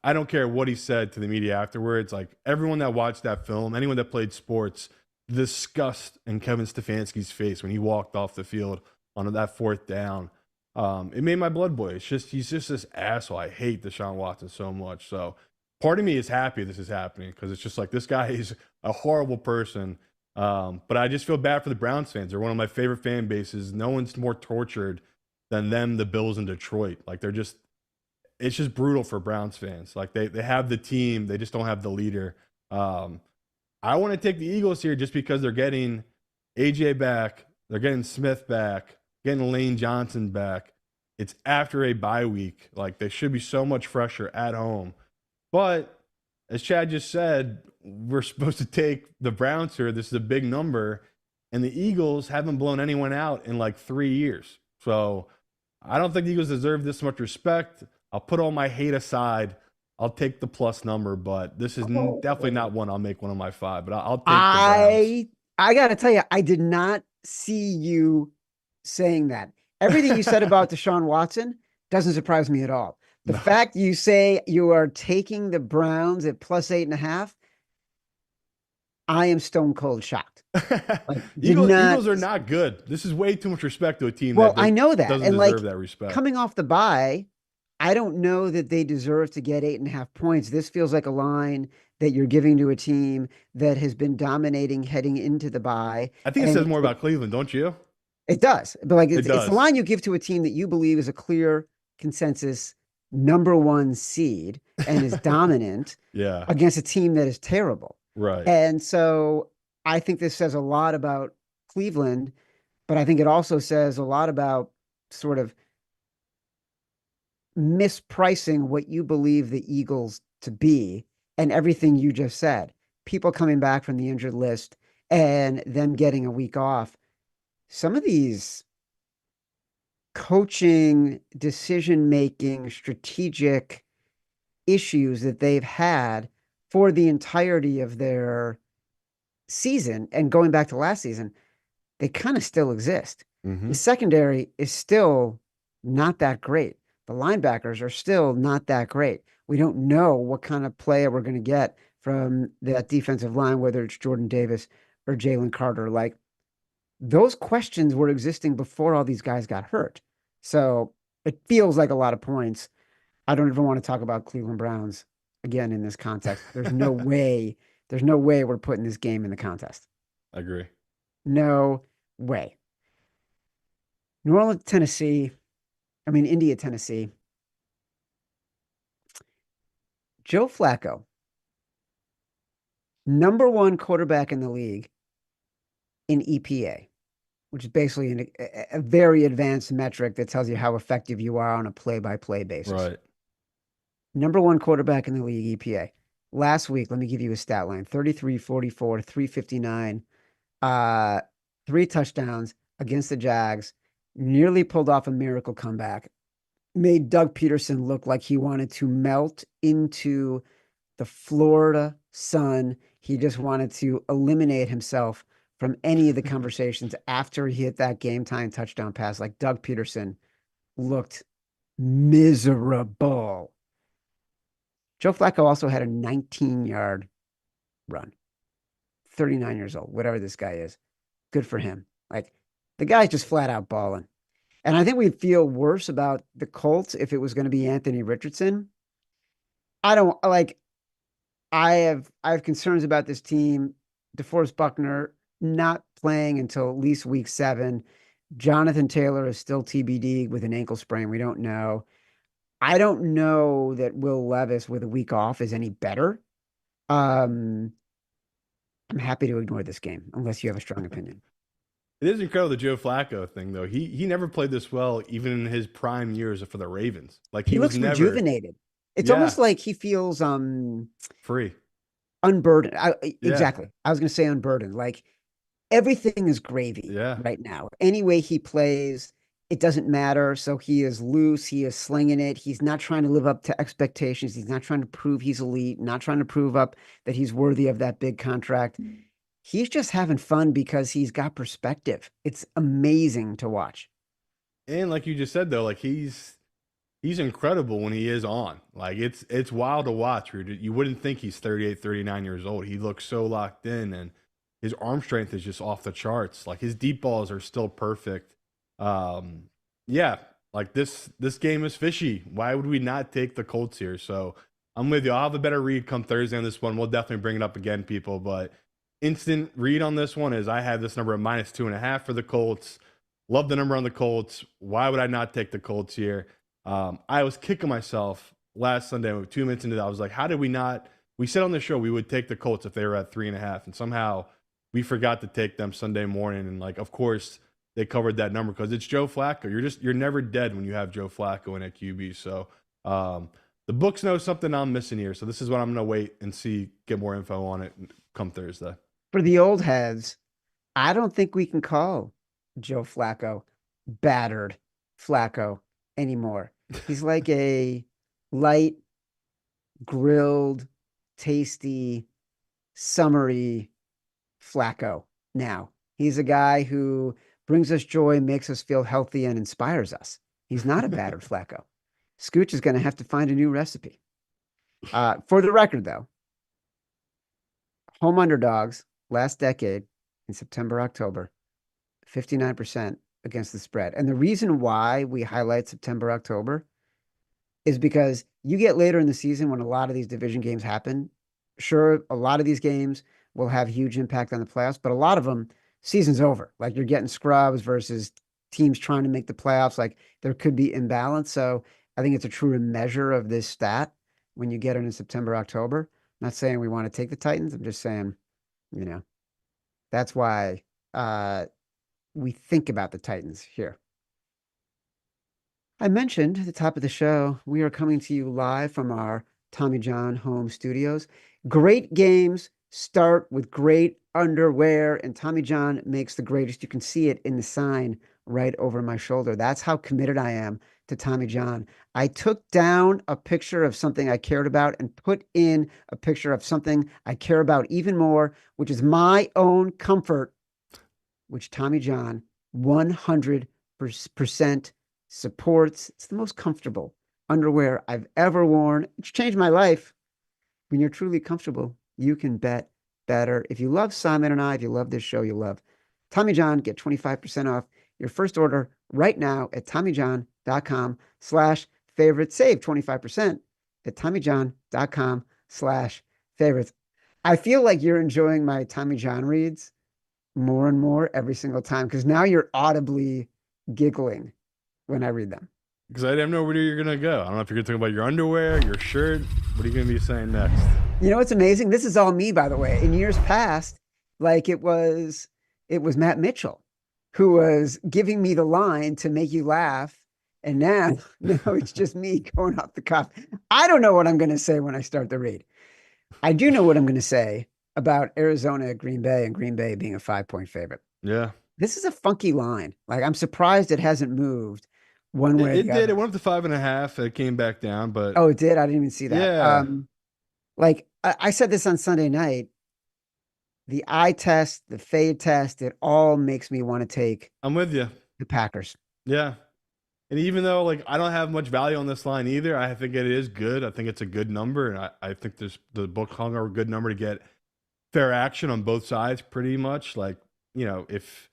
I don't care what he said to the media afterwards. Like, everyone that watched that film, anyone that played sports, the disgust in Kevin Stefanski's face when he walked off the field on that fourth down. It made my blood boil. He's just this asshole. I hate Deshaun Watson so much. So part of me is happy this is happening because it's just like this guy is a horrible person. But I just feel bad for the Browns fans. They're one of my favorite fan bases. No one's more tortured than them, the Bills in Detroit. Like, it's just brutal for Browns fans. Like, they have the team, they just don't have the leader. I want to take the Eagles here just because they're getting AJ back, they're getting Smith back, getting Lane Johnson back. It's after a bye week. Like, they should be so much fresher at home. But as Chad just said, we're supposed to take the Browns here. This is a big number. And the Eagles haven't blown anyone out in like 3 years. So I don't think the Eagles deserve this much respect. I'll put all my hate aside. I'll take the plus number, but this is definitely not one I'll make one of my five. But I'll take the Browns. I got to tell you, I did not see you saying that. Everything you said about Deshaun Watson doesn't surprise me at all. The No. fact you say you are taking the Browns at +8.5, I am stone cold shocked. Like, Eagles are not good. This is way too much respect to a team Well, that I know that. doesn't And like, deserve that respect. coming off the bye, I don't know that they deserve to get 8.5 points. This feels like a line that you're giving to a team that has been dominating heading into the bye. I think it And says more about Cleveland, don't you? it does. But like, It it's the does. line you give to a team that you believe is a clear consensus #1 seed and is dominant Yeah, against a team that is terrible. right. And so I think this says a lot about Cleveland, but I think it also says a lot about sort of mispricing what you believe the Eagles to be and everything you just said. People coming back from the injured list and them getting a week off. Some of these coaching, decision-making, strategic issues that they've had for the entirety of their season and going back to last season, they kind of still exist. Mm-hmm. The secondary is still not that great. The linebackers are still not that great. We don't know what kind of player we're going to get from that defensive line, whether it's Jordan Davis or Jalen Carter. Like, those questions were existing before all these guys got hurt. So it feels like a lot of points. I don't even want to talk about Cleveland Browns again in this context. There's no way. There's no way we're putting this game in the contest. I agree. No way. New Orleans, Tennessee. I mean, India, Tennessee. Joe Flacco, #1 quarterback in the league in EPA, which is basically a very advanced metric that tells you how effective you are on a play-by-play basis. Right. #1 quarterback in the league, EPA. Last week, let me give you a stat line: 33, 44, 359, 3 touchdowns against the Jags, nearly pulled off a miracle comeback, made Doug Peterson look like he wanted to melt into the Florida sun. He just wanted to eliminate himself from any of the conversations after he hit that game time touchdown pass. Like, Doug Peterson looked miserable. Joe Flacco also had a 19-yard run. 39 years old, whatever this guy is. Good for him. Like, the guy's just flat out balling. And I think we'd feel worse about the Colts if it was going to be Anthony Richardson. I don't like. I have concerns about this team. DeForest Buckner not playing until at least week 7. Jonathan Taylor is still TBD with an ankle sprain. We don't know. I don't know that Will Levis with a week off is any better. I'm happy to ignore this game unless you have a strong opinion. It is incredible, the Joe Flacco thing, though. He never played this well, even in his prime years for the Ravens. Like, He he was looks never rejuvenated. It's yeah, almost like he feels free. unburdened. Yeah. Exactly. I was going to say unburdened. Like, everything is gravy Yeah. right now. Any way he plays, it doesn't matter. So he is loose. He is slinging it. He's not trying to live up to expectations. He's not trying to prove he's elite, not trying to prove up that he's worthy of that big contract. He's just having fun because he's got perspective. It's amazing to watch. And like you just said, though, like he's incredible when he is on. Like, it's wild to watch. You wouldn't think he's 38, 39 years old. He looks so locked in, and his arm strength is just off the charts. Like, his deep balls are still perfect. Yeah, like this game is fishy. Why would we not take the Colts here? So I'm with you. I'll have a better read come Thursday on this one. We'll definitely bring it up again, people. But instant read on this one is I had this number at -2.5 for the Colts. Love the number on the Colts. Why would I not take the Colts here? I was kicking myself last Sunday, 2 minutes into that. I was like, how did we not? We said on the show we would take the Colts if they were at 3.5, and somehow we forgot to take them Sunday morning. And like, of course, they covered that number because it's Joe Flacco. You're never dead when you have Joe Flacco in at QB. So the books know something I'm missing here. So this is what I'm going to wait and see, get more info on it come Thursday. For the old heads, I don't think we can call Joe Flacco battered Flacco anymore. He's like a light, grilled, tasty, summery Flacco now. He's a guy who brings us joy, makes us feel healthy, and inspires us. He's not a battered Flacco. Scooch is going to have to find a new recipe. For the record, though, home underdogs last decade in September, October, 59% against the spread. And the reason why we highlight September, October is because you get later in the season when a lot of these division games happen. Sure, a lot of these games will have huge impact on the playoffs, but a lot of them, season's over. Like, you're getting scrubs versus teams trying to make the playoffs. Like, there could be imbalance. So I think it's a truer measure of this stat when you get it in September, October. I'm not saying we want to take the Titans. I'm just saying, that's why we think about the Titans here. I mentioned at the top of the show, we are coming to you live from our Tommy John home studios. Great games start with great underwear, and Tommy John makes the greatest. You can see it in the sign right over my shoulder. That's how committed I am to Tommy John. I took down a picture of something I cared about and put in a picture of something I care about even more, which is my own comfort, which Tommy John 100% supports. It's the most comfortable underwear I've ever worn. It's changed my life. When you're truly comfortable, you can bet better. If you love Simon and I, if you love this show, you love Tommy John, get 25% off your first order right now at TommyJohn.com/favorite. Save 25% at TommyJohn.com/favorites. I feel like you're enjoying my Tommy John reads more and more every single time because now you're audibly giggling when I read them. Because I didn't know where you're gonna go. I don't know if you're gonna talk about your underwear, your shirt. What are you gonna be saying next? You know what's amazing? This is all me, by the way. In years past, like it was Matt Mitchell who was giving me the line to make you laugh. And now, now it's just me going off the cuff. I don't know what I'm going to say when I start the read. I do know what I'm going to say about Arizona at Green Bay and Green Bay being a 5-point favorite. Yeah, This is a funky line. Like I'm surprised it hasn't moved one way or it the did. other. It went up to 5.5. It came back down, but Oh, it did? I didn't even see that. yeah, Like I said this on Sunday night, the eye test, the fade test, it all makes me want to take I'm with you. the Packers. Yeah, and even though like I don't have much value on this line either, I think it is good. I think it's a good number, and I think the book hung are a good number to get fair action on both sides, pretty much. Like if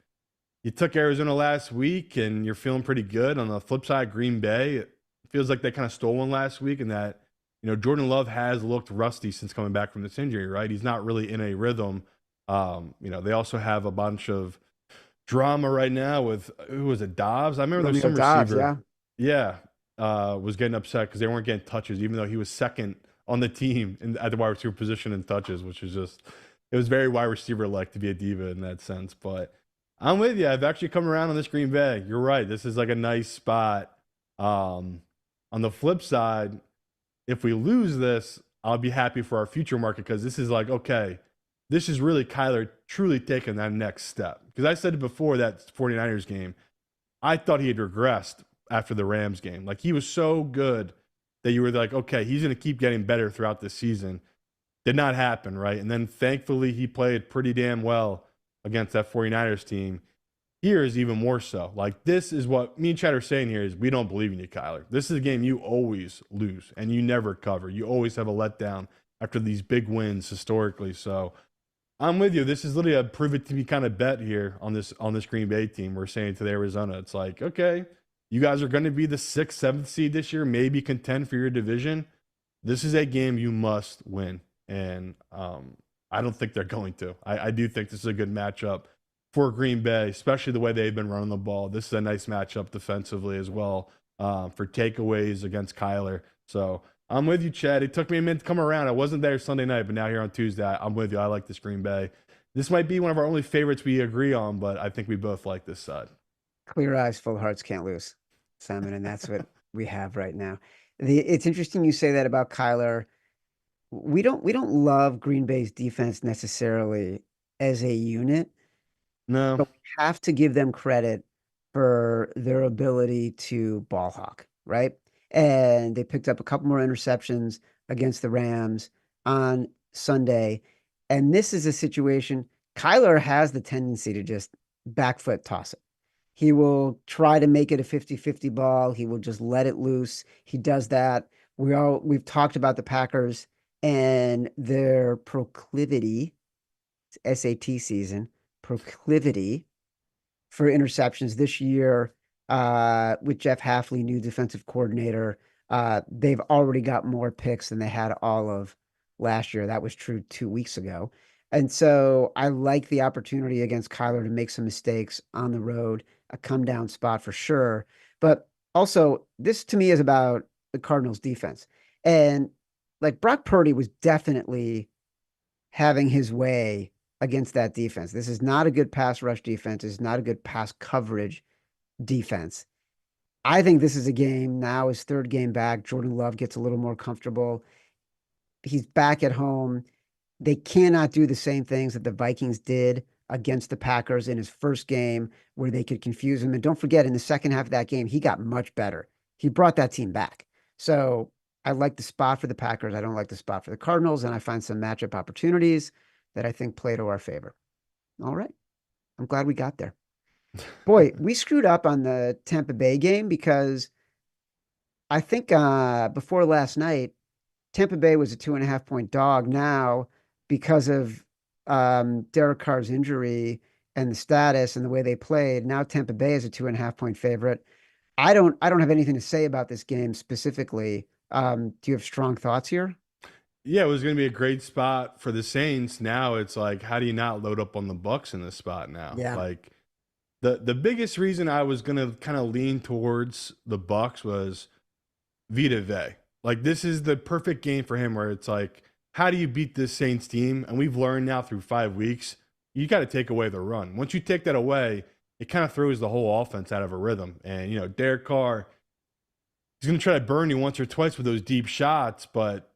you took Arizona last week and you're feeling pretty good, on the flip side, Green Bay, it feels like they kind of stole one last week, and that Jordan Love has looked rusty since coming back from this injury. Right, he's not really in a rhythm. They also have a bunch of drama right now with who was it, Dobbs? I remember there's some Dobbs, receiver, was getting upset because they weren't getting touches, even though he was second on the team at the wide receiver position in touches, which is just it was very wide receiver like to be a diva in that sense. But I'm with you. I've actually come around on this Green Bay. You're right. This is like a nice spot. On the flip side, if we lose this, I'll be happy for our future market because this is like, okay, this is really Kyler truly taking that next step. Because I said it before that 49ers game, I thought he had regressed after the Rams game. Like he was so good that you were like, okay, he's going to keep getting better throughout the season. Did not happen, right? And then thankfully he played pretty damn well against that 49ers team. Here is even more so. Like this is what me and Chad are saying here is we don't believe in you, Kyler. This is a game you always lose and you never cover. You always have a letdown after these big wins historically. So I'm with you. This is literally a prove it to me kind of bet here on this Green Bay team. We're saying to the Arizona, it's like, okay, you guys are going to be the 6th, 7th seed this year, maybe contend for your division. This is a game you must win. And I don't think they're going to. I do think this is a good matchup for Green Bay, especially the way they've been running the ball. This is a nice matchup defensively as well for takeaways against Kyler. So I'm with you, Chad. It took me a minute to come around. I wasn't there Sunday night, but now here on Tuesday, I'm with you. I like this Green Bay. This might be one of our only favorites we agree on, but I think we both like this side. Clear eyes, full hearts can't lose, Simon, and that's what we have right now. It's interesting you say that about Kyler. We don't love Green Bay's defense necessarily as a unit, No. but we have to give them credit for their ability to ball hawk, right? And they picked up a couple more interceptions against the Rams on Sunday. And this is a situation, Kyler has the tendency to just back foot toss it. He will try to make it a 50-50 ball. He will just let it loose. He does that. We've talked about the Packers and their proclivity, SAT season, proclivity for interceptions this year with Jeff Hafley, new defensive coordinator. They've already got more picks than they had all of last year. That was true 2 weeks ago. And so I like the opportunity against Kyler to make some mistakes on the road, a come down spot for sure. But also, this to me is about the Cardinals defense. And like Brock Purdy was definitely having his way against that defense. This is not a good pass rush defense. This is not a good pass coverage defense. I think this is a game now, his third game back. Jordan Love gets a little more comfortable. He's back at home. They cannot do the same things that the Vikings did against the Packers in his first game where they could confuse him. And don't forget, in the second half of that game, he got much better. He brought that team back. So I like the spot for the Packers. I don't like the spot for the Cardinals. And I find some matchup opportunities that I think play to our favor. All right. I'm glad we got there. Boy, we screwed up on the Tampa Bay game because I think before last night, Tampa Bay was a 2.5-point dog. Now because of Derek Carr's injury and the status and the way they played. Now Tampa Bay is a 2.5 point favorite. I don't have anything to say about this game specifically. Do you have strong thoughts here? Yeah, it was going to be a great spot for the Saints. Now it's like, how do you not load up on the Bucks in this spot now? Yeah. Like the biggest reason I was going to kind of lean towards the Bucks was Vita Vey. Like this is the perfect game for him where it's like, how do you beat this Saints team? And we've learned now through 5 weeks, you got to take away the run. Once you take that away, it kind of throws the whole offense out of a rhythm. And, Derek Carr, he's going to try to burn you once or twice with those deep shots. But,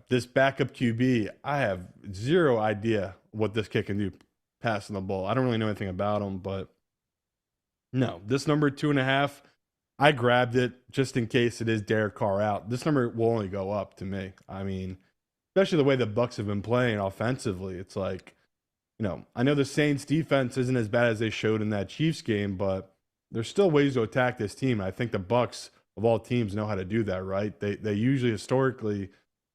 this backup QB, I have zero idea what this kid can do passing the ball. I don't really know anything about him, but no, this number 2.5, I grabbed it just in case it is Derek Carr out. This number will only go up to me. I mean, especially the way the Bucks have been playing offensively. It's like, I know the Saints defense isn't as bad as they showed in that Chiefs game, but there's still ways to attack this team. I think the Bucks of all teams know how to do that, right? They usually historically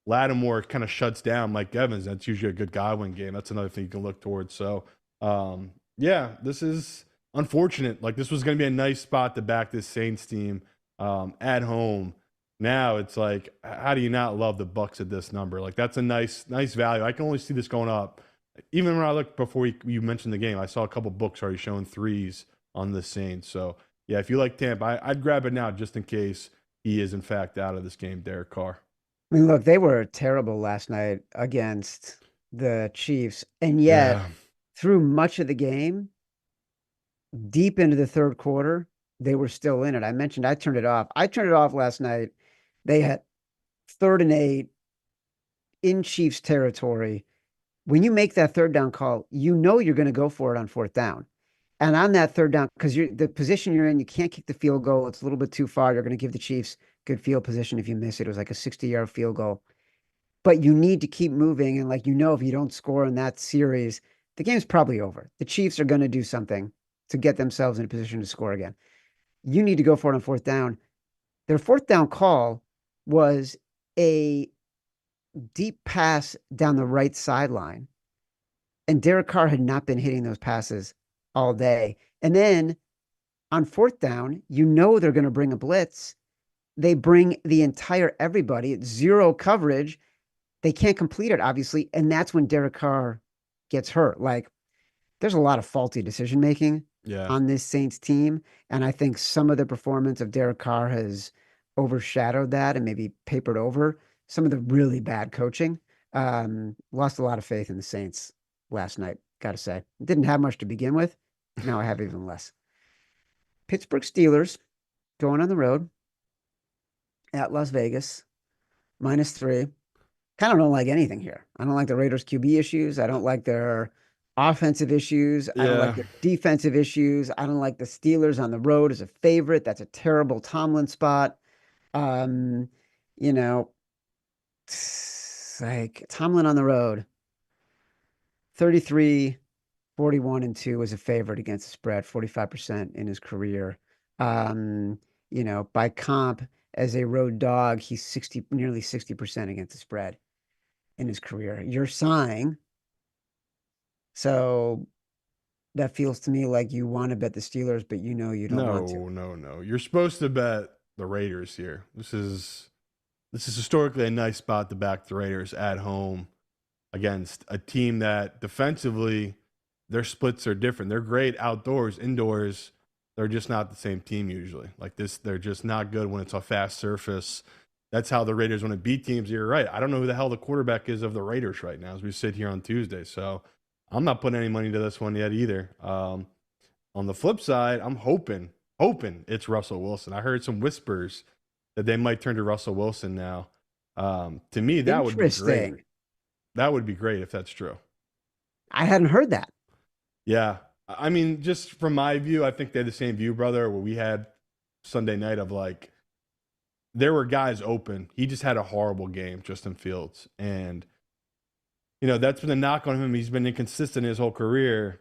Lattimore kind of shuts down Mike Evans. That's usually a good Godwin game. That's another thing you can look towards. So, yeah, this is unfortunate. Like this was going to be a nice spot to back this Saints team at home. Now it's like, how do you not love the Bucks at this number? Like that's a nice value. I can only see this going up. Even when I looked before you mentioned the game, I saw a couple books already showing threes on the Saints. So yeah, if you like Tampa, I'd grab it now just in case he is in fact out of this game, Derek Carr. I mean, look, they were terrible last night against the Chiefs, and yet Yeah. through much of the game, deep into the third quarter, they were still in it. I mentioned I turned it off. I turned it off last night. They had 3rd and 8 in Chiefs territory. When you make that third down call, you're going to go for it on 4th down. And on that third down, because the position you're in, you can't kick the field goal. It's a little bit too far. You're going to give the Chiefs good field position if you miss it. It was like a 60-yard field goal. But you need to keep moving. And if you don't score in that series, the game's probably over. The Chiefs are going to do something to get themselves in a position to score again. You need to go for it on 4th down. Their 4th down call was a deep pass down the right sideline. And Derek Carr had not been hitting those passes all day. And then on 4th down, they're going to bring a blitz. They bring the entire everybody. It's zero coverage. They can't complete it, obviously. And that's when Derek Carr gets hurt. There's a lot of faulty decision making on this Saints team. And I think some of the performance of Derek Carr has overshadowed that and maybe papered over some of the really bad coaching. Lost a lot of faith in the Saints last night, got to say. Didn't have much to begin with. Now I have even less. Pittsburgh Steelers going on the road at Las Vegas, -3. Kind of don't like anything here. I don't like the Raiders QB issues. I don't like their offensive issues. I don't like their defensive issues. I don't like the Steelers on the road as a favorite. That's a terrible Tomlin spot. Like Tomlin on the road, 33, 41-2 as a favorite against the spread, 45% in his career. By comp as a road dog, he's nearly 60% against the spread in his career. You're sighing. So that feels to me like you want to bet the Steelers, but you don't want to. No. You're supposed to bet the Raiders here. This is historically a nice spot to back the Raiders at home against a team that defensively their splits are different. They're great outdoors, indoors. They're just not the same team usually. Like this, they're just not good when it's a fast surface. That's how the Raiders want to beat teams. You're right. I don't know who the hell the quarterback is of the Raiders right now as we sit here on Tuesday. So I'm not putting any money to this one yet either. On the flip side, I'm hoping it's Russell Wilson. I heard some whispers that they might turn to Russell Wilson now. To me, that would be great. That would be great if that's true. I hadn't heard that. Yeah. I mean, just from my view, I think they had the same view, brother, where we had Sunday night of there were guys open. He just had a horrible game, Justin Fields. And, that's been a knock on him. He's been inconsistent his whole career.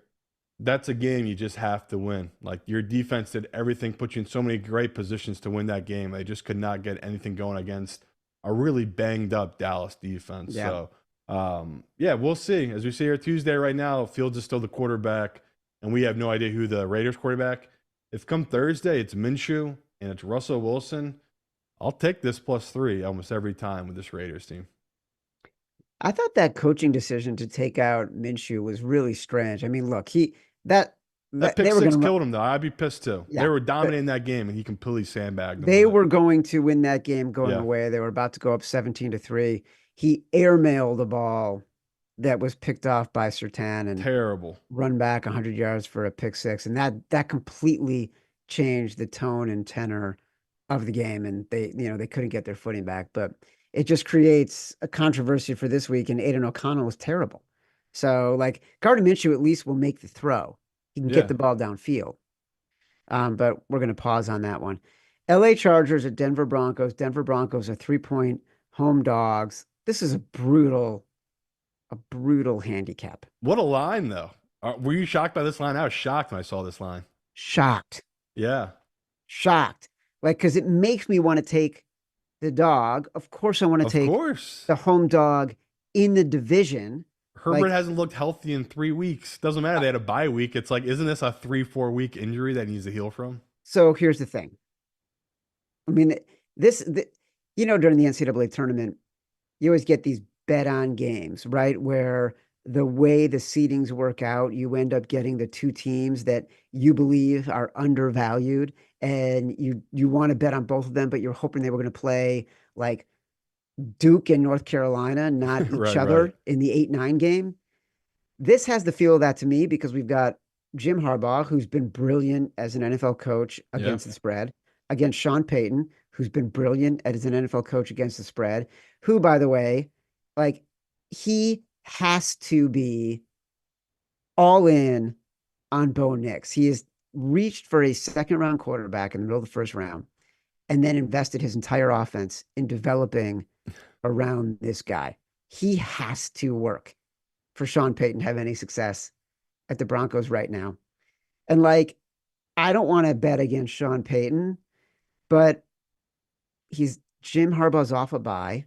That's a game you just have to win. Your defense did everything, put you in so many great positions to win that game. They just could not get anything going against a really banged up Dallas defense. Yeah. So Yeah, we'll see. As we see here Tuesday right now, Fields is still the quarterback, and we have no idea who the Raiders quarterback. If come Thursday, it's Minshew and it's Russell Wilson. I'll take this +3 almost every time with this Raiders team. I thought that coaching decision to take out Minshew was really strange. I mean, look, that That that pick they were six going to killed him though. I'd be pissed too. They yeah, were but dominating that game, and he completely sandbagged them they with it. were going to win that game going Yeah, away. They were about to go up 17-3. He airmailed the ball that was picked off by Sertan and terrible. run back 100 yards for a pick six, and that completely changed the tone and tenor of the game, and they couldn't get their footing back. But it just creates a controversy for this week, and Aiden O'Connell was terrible. So, like, Gardner Minshew at least will make the throw. He can get Yeah. the ball downfield. But we're going to pause on that one. LA Chargers at Denver Broncos. Denver Broncos are 3-point home dogs. This is a brutal handicap. What a line though. Were you shocked by this line? I was shocked when I saw this line. Shocked. Yeah. Shocked. Like, because it makes me want to take the dog. Of course, I want to Of take course. the home dog in the division. Herbert Like, hasn't looked healthy in 3 weeks. Doesn't matter. They had a bye week. It's like, isn't this a 3-4 week injury that needs to heal from? so here's the thing. I mean, during the NCAA tournament, you always get these bet on games, right? Where the way the seedings work out, you end up getting the two teams that you believe are undervalued, and you want to bet on both of them, but you're hoping they were going to play like Duke and North Carolina, not each Right, right. other in the 8-9 game. This has the feel of that to me because we've got Jim Harbaugh, who's been brilliant as an NFL coach Yeah. against the spread, against Sean Payton, who's been brilliant as an NFL coach against the spread, who, by the way, like, he has to be all in on Bo Nix. He has reached for a second round quarterback in the middle of the first round and then invested his entire offense in developing around this guy. He has to work for Sean Payton to have any success at the Broncos right now. And like, I don't want to bet against Sean Payton, but Jim Harbaugh's off a bye.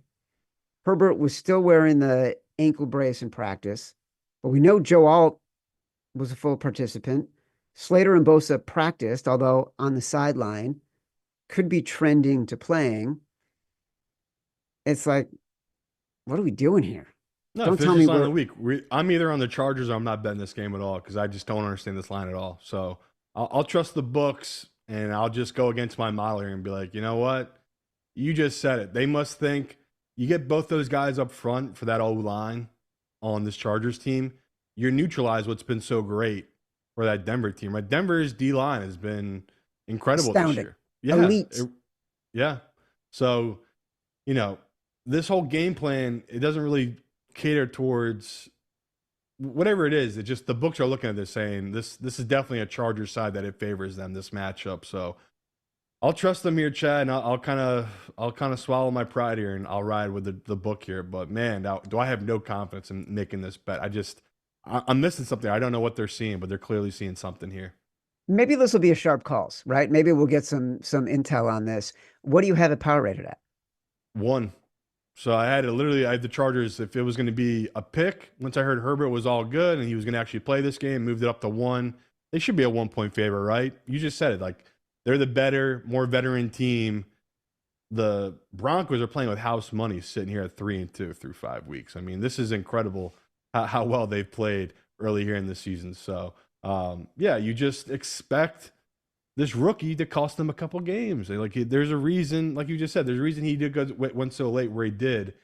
Herbert was still wearing the ankle brace in practice, but we know Joe Alt was a full participant. Slater and Bosa practiced, although on the sideline, could be trending to playing. It's like, what are we doing here? No, Don't tell official me line of the we're week. I'm either on the Chargers or I'm not betting this game at all because I just don't understand this line at all. So I'll trust the books and I'll just go against my model here and be like, you know what? You just said it. They must think you get both those guys up front for that O line on this Chargers team. You're neutralize what's been so great for that Denver team. Right? Denver's D line has been incredible this astounding. year. Yeah, Elite. yeah. So this whole game plan, it doesn't really cater towards whatever it is. It just the books are looking at this saying this is definitely a Chargers side that it favors them this matchup. So I'll trust them here, Chad, and I'll kind of swallow my pride here and I'll ride with the book here. But man, now, do I have no confidence in making this bet? I'm missing something. I don't know what they're seeing, but they're clearly seeing something here. Maybe this will be a sharp calls, right? Maybe we'll get some intel on this. What do you have it power rated at? 1. So I had the Chargers. If it was going to be a pick, once I heard Herbert was all good and he was going to actually play this game, moved it up to 1. They should be a 1-point favorite, right? You just said it. Like, they're the better, more veteran team. The Broncos are playing with house money, sitting here at 3-2 through 5 weeks. I mean, this is incredible how well they've played early here in the season. So, yeah, you just expect this rookie to cost them a couple games. There's a reason, like you just said, there's a reason he went so late where he did,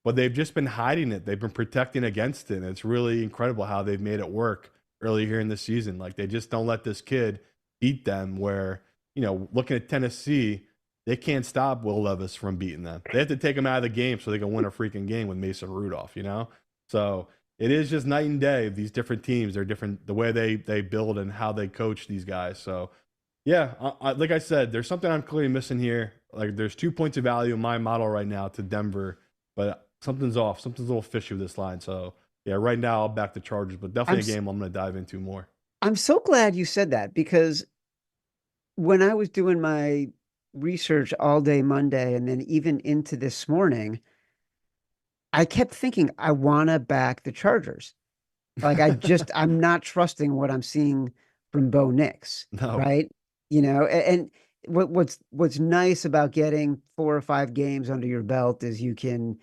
but they've just been hiding it. They've been protecting against it. And it's really incredible how they've made it work early here in the season. Like, they just don't let this kid beat them where, looking at Tennessee, they can't stop Will Levis from beating them. They have to take him out of the game so they can win a freaking game with Mason Rudolph, So it is just night and day. These different teams, they're different, the way they build and how they coach these guys. So, yeah, like I said, there's something I'm clearly missing here. Like, there's 2 points of value in my model right now to Denver, but something's off. Something's a little fishy with this line. So, yeah, right now I'll back the Chargers, but definitely a game I'm going to dive into more. I'm so glad you said that because when I was doing my research all day Monday and then even into this morning, I kept thinking I want to back the Chargers. Like I'm not trusting what I'm seeing from Bo Nix, No. right? And what's nice about getting 4 or 5 games under your belt is you can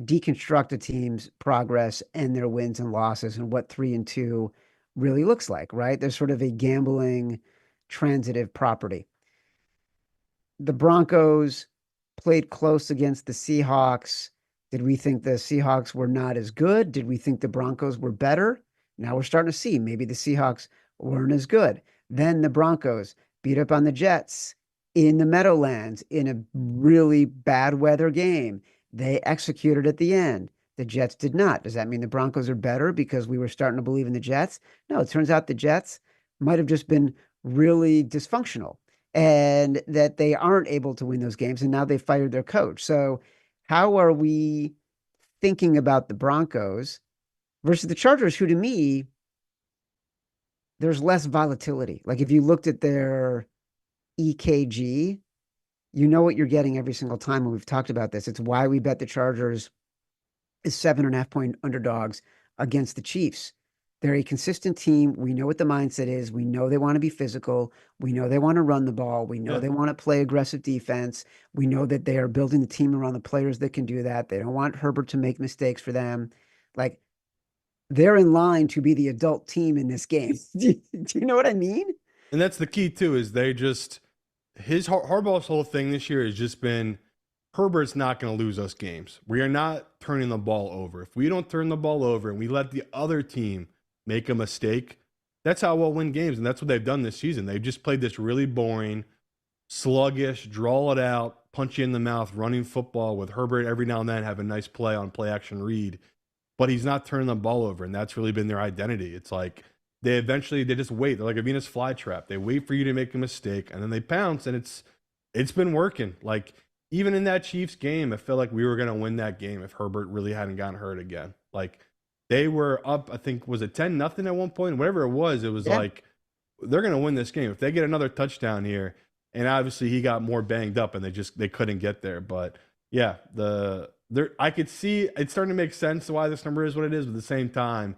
deconstruct a team's progress and their wins and losses and what 3-2 really looks like, right? There's sort of a gambling transitive property. The Broncos played close against the Seahawks. Did we think the Seahawks were not as good? Did we think the Broncos were better? Now we're starting to see maybe the Seahawks weren't as good. Then the Broncos beat up on the Jets in the Meadowlands in a really bad weather game. They executed at the end. The Jets did not. Does that mean the Broncos are better because we were starting to believe in the Jets? No, it turns out the Jets might have just been really dysfunctional and that they aren't able to win those games. And now they fired their coach. So, how are we thinking about the Broncos versus the Chargers, who to me, there's less volatility? Like, if you looked at their EKG, you know what you're getting every single time. And we've talked about this. It's why we bet the Chargers is 7.5 point underdogs against the Chiefs. They're a consistent team. We know what the mindset is. We know they want to be physical. We know they want to run the ball. We know Yeah. they want to play aggressive defense. We know that they are building the team around the players that can do that. They don't want Herbert to make mistakes for them. Like, they're in line to be the adult team in this game. Do you know what I mean? And that's the key too, is they just his Harbaugh's whole thing this year has just been Herbert's not going to lose us games. We are not turning the ball over. If we don't turn the ball over and we let the other team make a mistake, that's how we'll win games. And that's what they've done this season. They've just played this really boring, sluggish, draw it out, punch you in the mouth, running football with Herbert every now and then have a nice play on play action read. But he's not turning the ball over. And that's really been their identity. It's like they just wait. They're like a Venus flytrap. They wait for you to make a mistake and then they pounce, and it's been working. Like, even in that Chiefs game, I felt like we were going to win that game if Herbert really hadn't gotten hurt again. Like, they were up, I think, was it 10-0 at one point? Whatever it was Yeah. like, they're going to win this game. If they get another touchdown here, and obviously he got more banged up and they couldn't get there. But yeah, I could see it's starting to make sense why this number is what it is, but at the same time,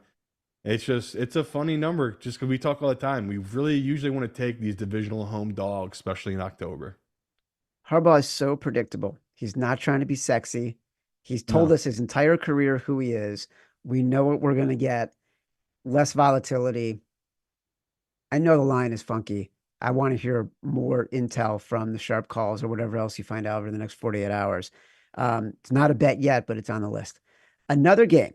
it's a funny number just because we talk all the time. We really usually want to take these divisional home dogs, especially in October. Harbaugh is so predictable. He's not trying to be sexy. He's told No. us his entire career who he is. We know what we're going to get. Less volatility. I know the line is funky. I want to hear more intel from the sharp calls or whatever else you find out over the next 48 hours. It's not a bet yet, but it's on the list. Another game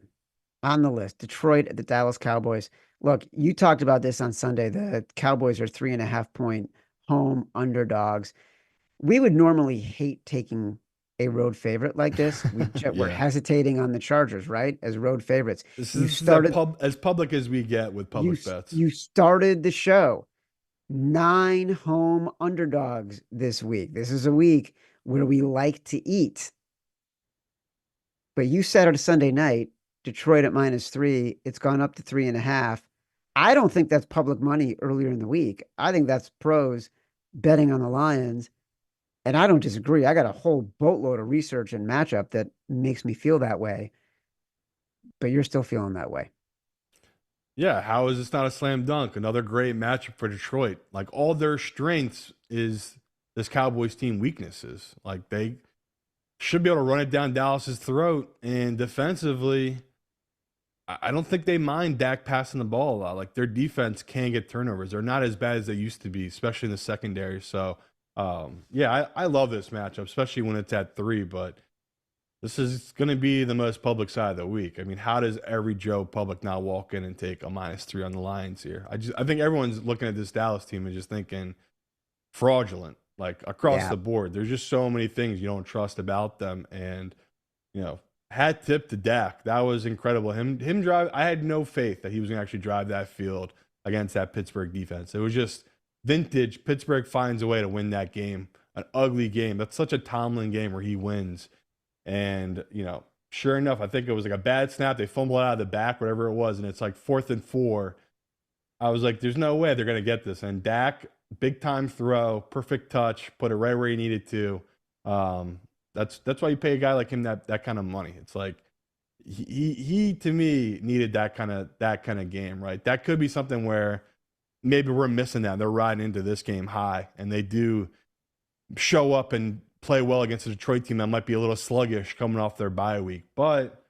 on the list, Detroit at the Dallas Cowboys. Look, you talked about this on Sunday. The Cowboys are 3.5 point home underdogs. We would normally hate taking a road favorite like this. We're Yeah. hesitating on the Chargers, right? As road favorites. This You is that started as public as we get with you public bets. you started the show. 9 home underdogs this week. This is a week where we like to eat. But you said it a Sunday night, Detroit at -3. It's gone up to 3.5. I don't think that's public money earlier in the week. I think that's pros betting on the Lions. And I don't disagree. I got a whole boatload of research and matchup that makes me feel that way. But you're still feeling that way. Yeah, how is this not a slam dunk? Another great matchup for Detroit. Like, all their strengths is this Cowboys team weaknesses. Like, they should be able to run it down Dallas's throat. And defensively, I don't think they mind Dak passing the ball a lot. Like, their defense can get turnovers. They're not as bad as they used to be, especially in the secondary. So, yeah, I love this matchup, especially when it's at 3. But this is going to be the most public side of the week. I mean, how does every Joe public now walk in and take a -3 on the Lions here? I think everyone's looking at this Dallas team and just thinking fraudulent, like across Yeah. the board. There's just so many things you don't trust about them. And, hat tip to Dak. That was incredible. Him drive. I had no faith that he was going to actually drive that field against that Pittsburgh defense. It was just vintage. Pittsburgh finds a way to win that game. An ugly game. That's such a Tomlin game where he wins. And, sure enough, I think it was like a bad snap. They fumble it out of the back, whatever it was. And it's like 4th and 4. I was like, there's no way they're going to get this. And Dak, big time throw, perfect touch, put it right where he needed to. That's why you pay a guy like him that kind of money. It's like, he to me needed that kind of game, right? That could be something where maybe we're missing that. They're riding into this game high, and they do show up and play well against a Detroit team that might be a little sluggish coming off their bye week. But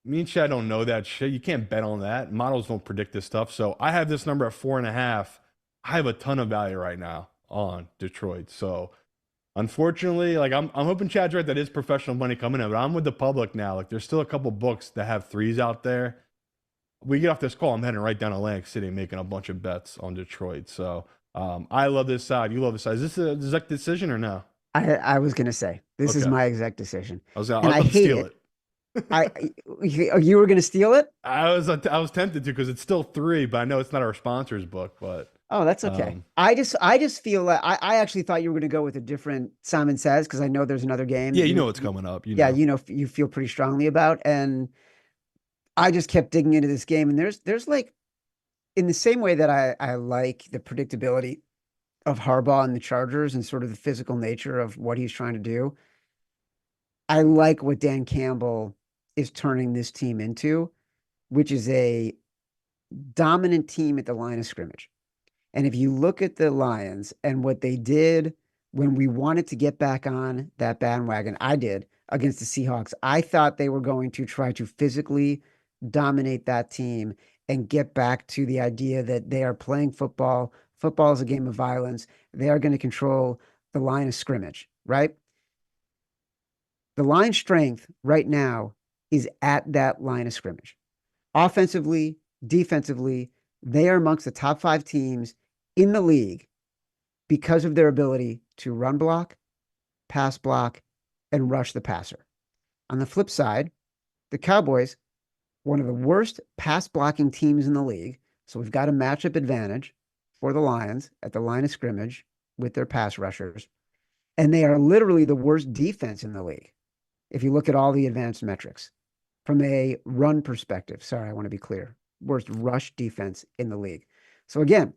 me and Chad don't know that shit. You can't bet on that. Models don't predict this stuff. So I have this number at 4.5. I have a ton of value right now on Detroit. So unfortunately, like I'm hoping Chad's right that is professional money coming in, but I'm with the public now. Like there's still a couple books that have threes out there. We get off this call, I'm heading right down to Atlantic City and making a bunch of bets on Detroit. So I love this side. You love this side. Is this a exact decision or no? I was gonna say this is Okay. my exact decision, I was and I about to hate steal it. it. You were gonna steal it? I was tempted to because it's still 3, but I know it's not our sponsor's book. But Oh, that's okay. um, I just feel like I actually thought you were gonna go with a different Simon Says because I know there's another game yeah, that you know what's coming up. You yeah, know. you feel pretty strongly about, and I just kept digging into this game, and there's like in the same way that I like the predictability of Harbaugh and the Chargers and sort of the physical nature of what he's trying to do. I like what Dan Campbell is turning this team into, which is a dominant team at the line of scrimmage. And if you look at the Lions and what they did when we wanted to get back on that bandwagon, I did against the Seahawks. I thought they were going to try to physically dominate that team and get back to the idea that they are playing football. Football is a game of violence. They are going to control the line of scrimmage, right? The line strength right now is at that line of scrimmage. Offensively, defensively, they are amongst the top 5 teams in the league because of their ability to run block, pass block, and rush the passer. On the flip side, the Cowboys, one of the worst pass blocking teams in the league. So we've got a matchup advantage for the Lions at the line of scrimmage with their pass rushers. And they are literally the worst defense in the league. If you look at all the advanced metrics from a run perspective, sorry, I want to be clear, worst rush defense in the league. So again,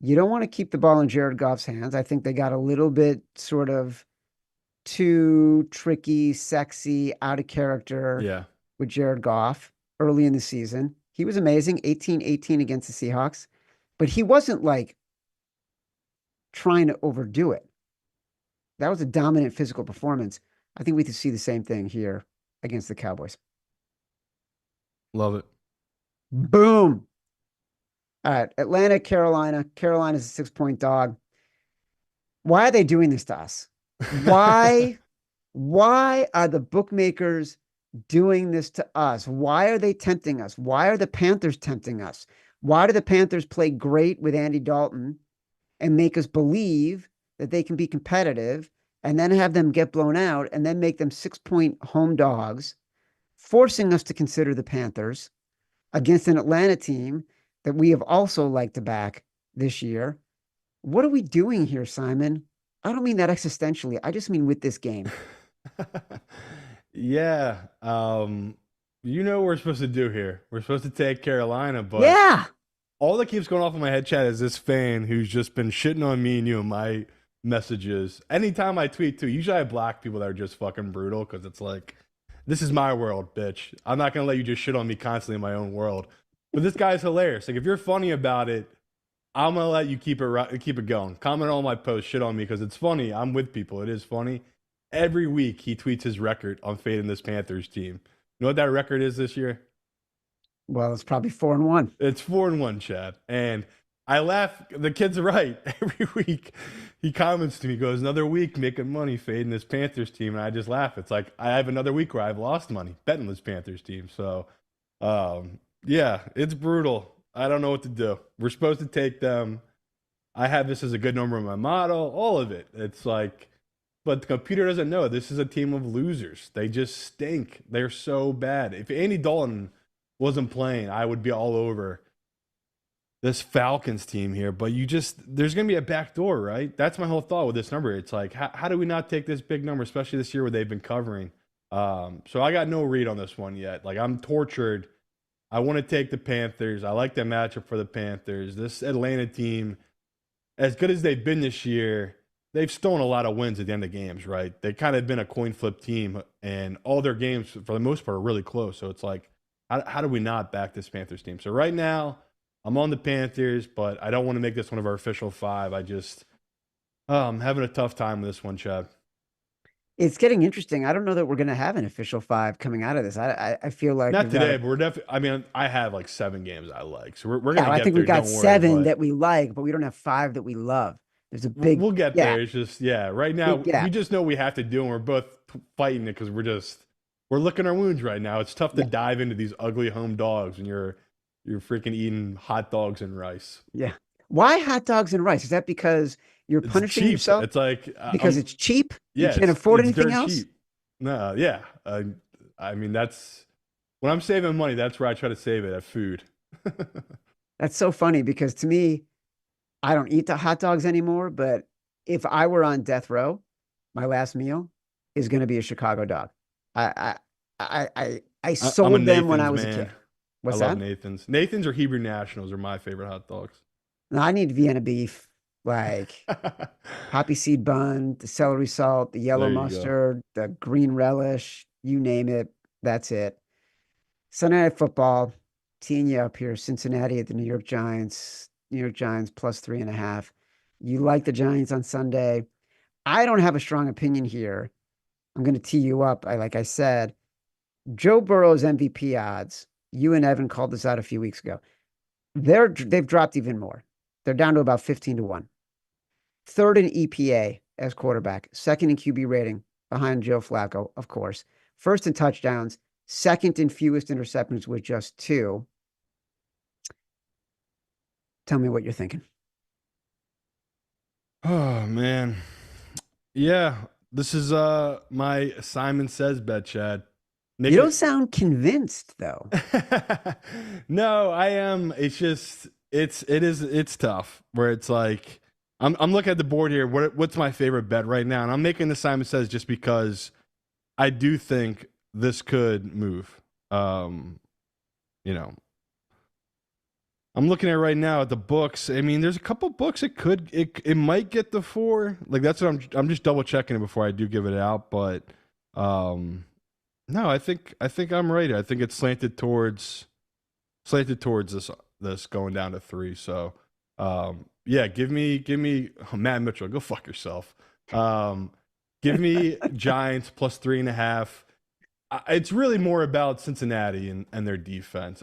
you don't want to keep the ball in Jared Goff's hands. I think they got a little bit sort of too tricky, sexy, out of character Yeah. with Jared Goff early in the season. He was amazing, 18-18 against the Seahawks, but he wasn't like trying to overdo it. That was a dominant physical performance. I think we could see the same thing here against the Cowboys. Love it. Boom. All right, Atlanta, Carolina. Carolina's a 6-point dog. Why are they doing this to us? Why why are the bookmakers doing this to us? Why are they tempting us? Why are the Panthers tempting us? Why do the Panthers play great with Andy Dalton and make us believe that they can be competitive and then have them get blown out and then make them 6-point home dogs, forcing us to consider the Panthers against an Atlanta team that we have also liked to back this year? What are we doing here, Simon? I don't mean that existentially. I just mean with this game. Yeah. You know what we're supposed to do here. We're supposed to take Carolina, but Yeah. all that keeps going off in my head chat is this fan who's just been shitting on me and you in my messages. Anytime I tweet too, usually I block people that are just fucking brutal because it's like, this is my world, bitch. I'm not gonna let you just shit on me constantly in my own world. But this guy's hilarious. Like if you're funny about it, I'm gonna let you keep it going. Comment on my post, shit on me because it's funny. I'm with people. It is funny. Every week he tweets his record on fading this Panthers team. You know what that record is this year? Well, it's probably 4-1. It's 4-1, Chad. And I laugh. The kid's right. Every week he comments to me, goes, another week making money fading this Panthers team. And I just laugh. It's like I have another week where I've lost money betting this Panthers team. So, yeah, it's brutal. I don't know what to do. We're supposed to take them. I have this as a good number in my model, all of it. It's like, but the computer doesn't know. This is a team of losers. They just stink. They're so bad. If Andy Dalton wasn't playing, I would be all over this Falcons team here. But there's going to be a back door, right? That's my whole thought with this number. It's like, how do we not take this big number, especially this year where they've been covering? So I got no read on this one yet. Like I'm tortured. I want to take the Panthers. I like the matchup for the Panthers. This Atlanta team, as good as they've been this year, they've stolen a lot of wins at the end of games, right? They kind of been a coin flip team, and all their games for the most part are really close. So it's like, how do we not back this Panthers team? So right now, I'm on the Panthers, but I don't want to make this one of our official five. I'm having a tough time with this one, Chad. It's getting interesting. I don't know that we're going to have an official five coming out of this. I feel like Not we've got today, a, but we're definitely. I mean, I have like 7 games I like, so we're yeah, gonna I get think we've there. got Don't worry, 7 but that we like, but we don't have 5 that we love. There's a big we'll get gap, there. It's just right now big we gap. just know we have to do, and we're both fighting it because we're licking our wounds right now. It's tough to Yeah. dive into these ugly home dogs when you're freaking eating hot dogs and rice. Yeah. Why hot dogs and rice? Is that because you're It's punishing cheap. yourself? It's like Because it's cheap? You yeah, can't afford it's anything dirt else? cheap. No, yeah. I mean that's when I'm saving money. That's where I try to save it at food. That's so funny because to me, I don't eat the hot dogs anymore, but if I were on death row, my last meal is going to be a Chicago dog. I I'm a sold them when I Nathan's was a man. kid. I What's love that? Nathan's. Nathan's or Hebrew Nationals are my favorite hot dogs. No, I need Vienna beef, like poppy seed bun, the celery salt, the yellow There you go. mustard, the green relish, you name it. That's it. Sunday Night Football, teeing you up here. Cincinnati at the New York Giants. New York Giants plus 3.5. You like the Giants on Sunday. I don't have a strong opinion here. I'm going to tee you up. Like I said, Joe Burrow's MVP odds. You and Evan called this out a few weeks ago. They've dropped even more. They're down to about 15 to 1. Third in EPA as quarterback, second in QB rating behind Joe Flacco, of course. First in touchdowns, second in fewest interceptions with just 2. Tell me what you're thinking. Oh man. Yeah. This is my Simon Says bet, Chad. You Nick don't sound convinced, though. No, I am. It's just it's tough where it's like I'm looking at the board here. What's my favorite bet right now? And I'm making the Simon Says just because I do think this could move. You know, I'm looking at right now at the books. I mean, there's a couple books it might get the 4. Like that's what I'm just double checking it before I do give it out. But no, I think I'm right. I think it's slanted towards this going down to 3. So yeah, give me Matt Mitchell. Go fuck yourself. Give me Giants plus 3.5. It's really more about Cincinnati and their defense.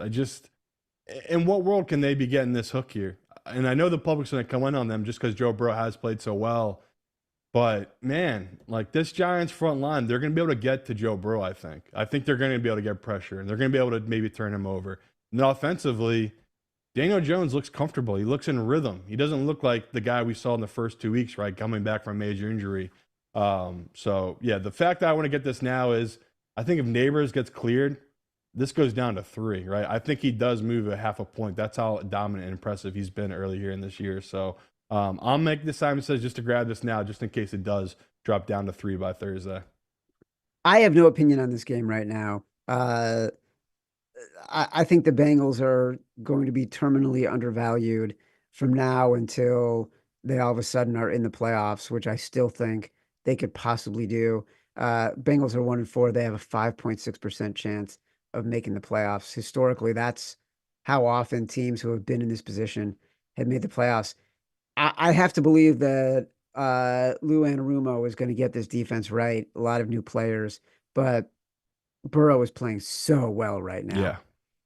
In what world can they be getting this hook here? And I know the public's going to come in on them just because Joe Burrow has played so well. But man, like this Giants front line, they're going to be able to get to Joe Burrow. I think they're going to be able to get pressure, and they're going to be able to maybe turn him over. And then offensively, Daniel Jones looks comfortable. He looks in rhythm. He doesn't look like the guy we saw in the first 2 weeks, right? Coming back from a major injury. So yeah, the fact that I want to get this now is I think if Neighbors gets cleared, this goes down to 3, right? I think he does move a half a point. That's how dominant and impressive he's been early here in this year. So I'll make this Simon Says just to grab this now, just in case it does drop down to 3 by Thursday. I have no opinion on this game right now. I think the Bengals are going to be terminally undervalued from now until they all of a sudden are in the playoffs, which I still think they could possibly do. Bengals are 1-4. They have a 5.6% chance of making the playoffs. Historically, that's how often teams who have been in this position have made the playoffs. I have to believe that Lou Anarumo is going to get this defense right. A lot of new players, but Burrow is playing so well right now Yeah.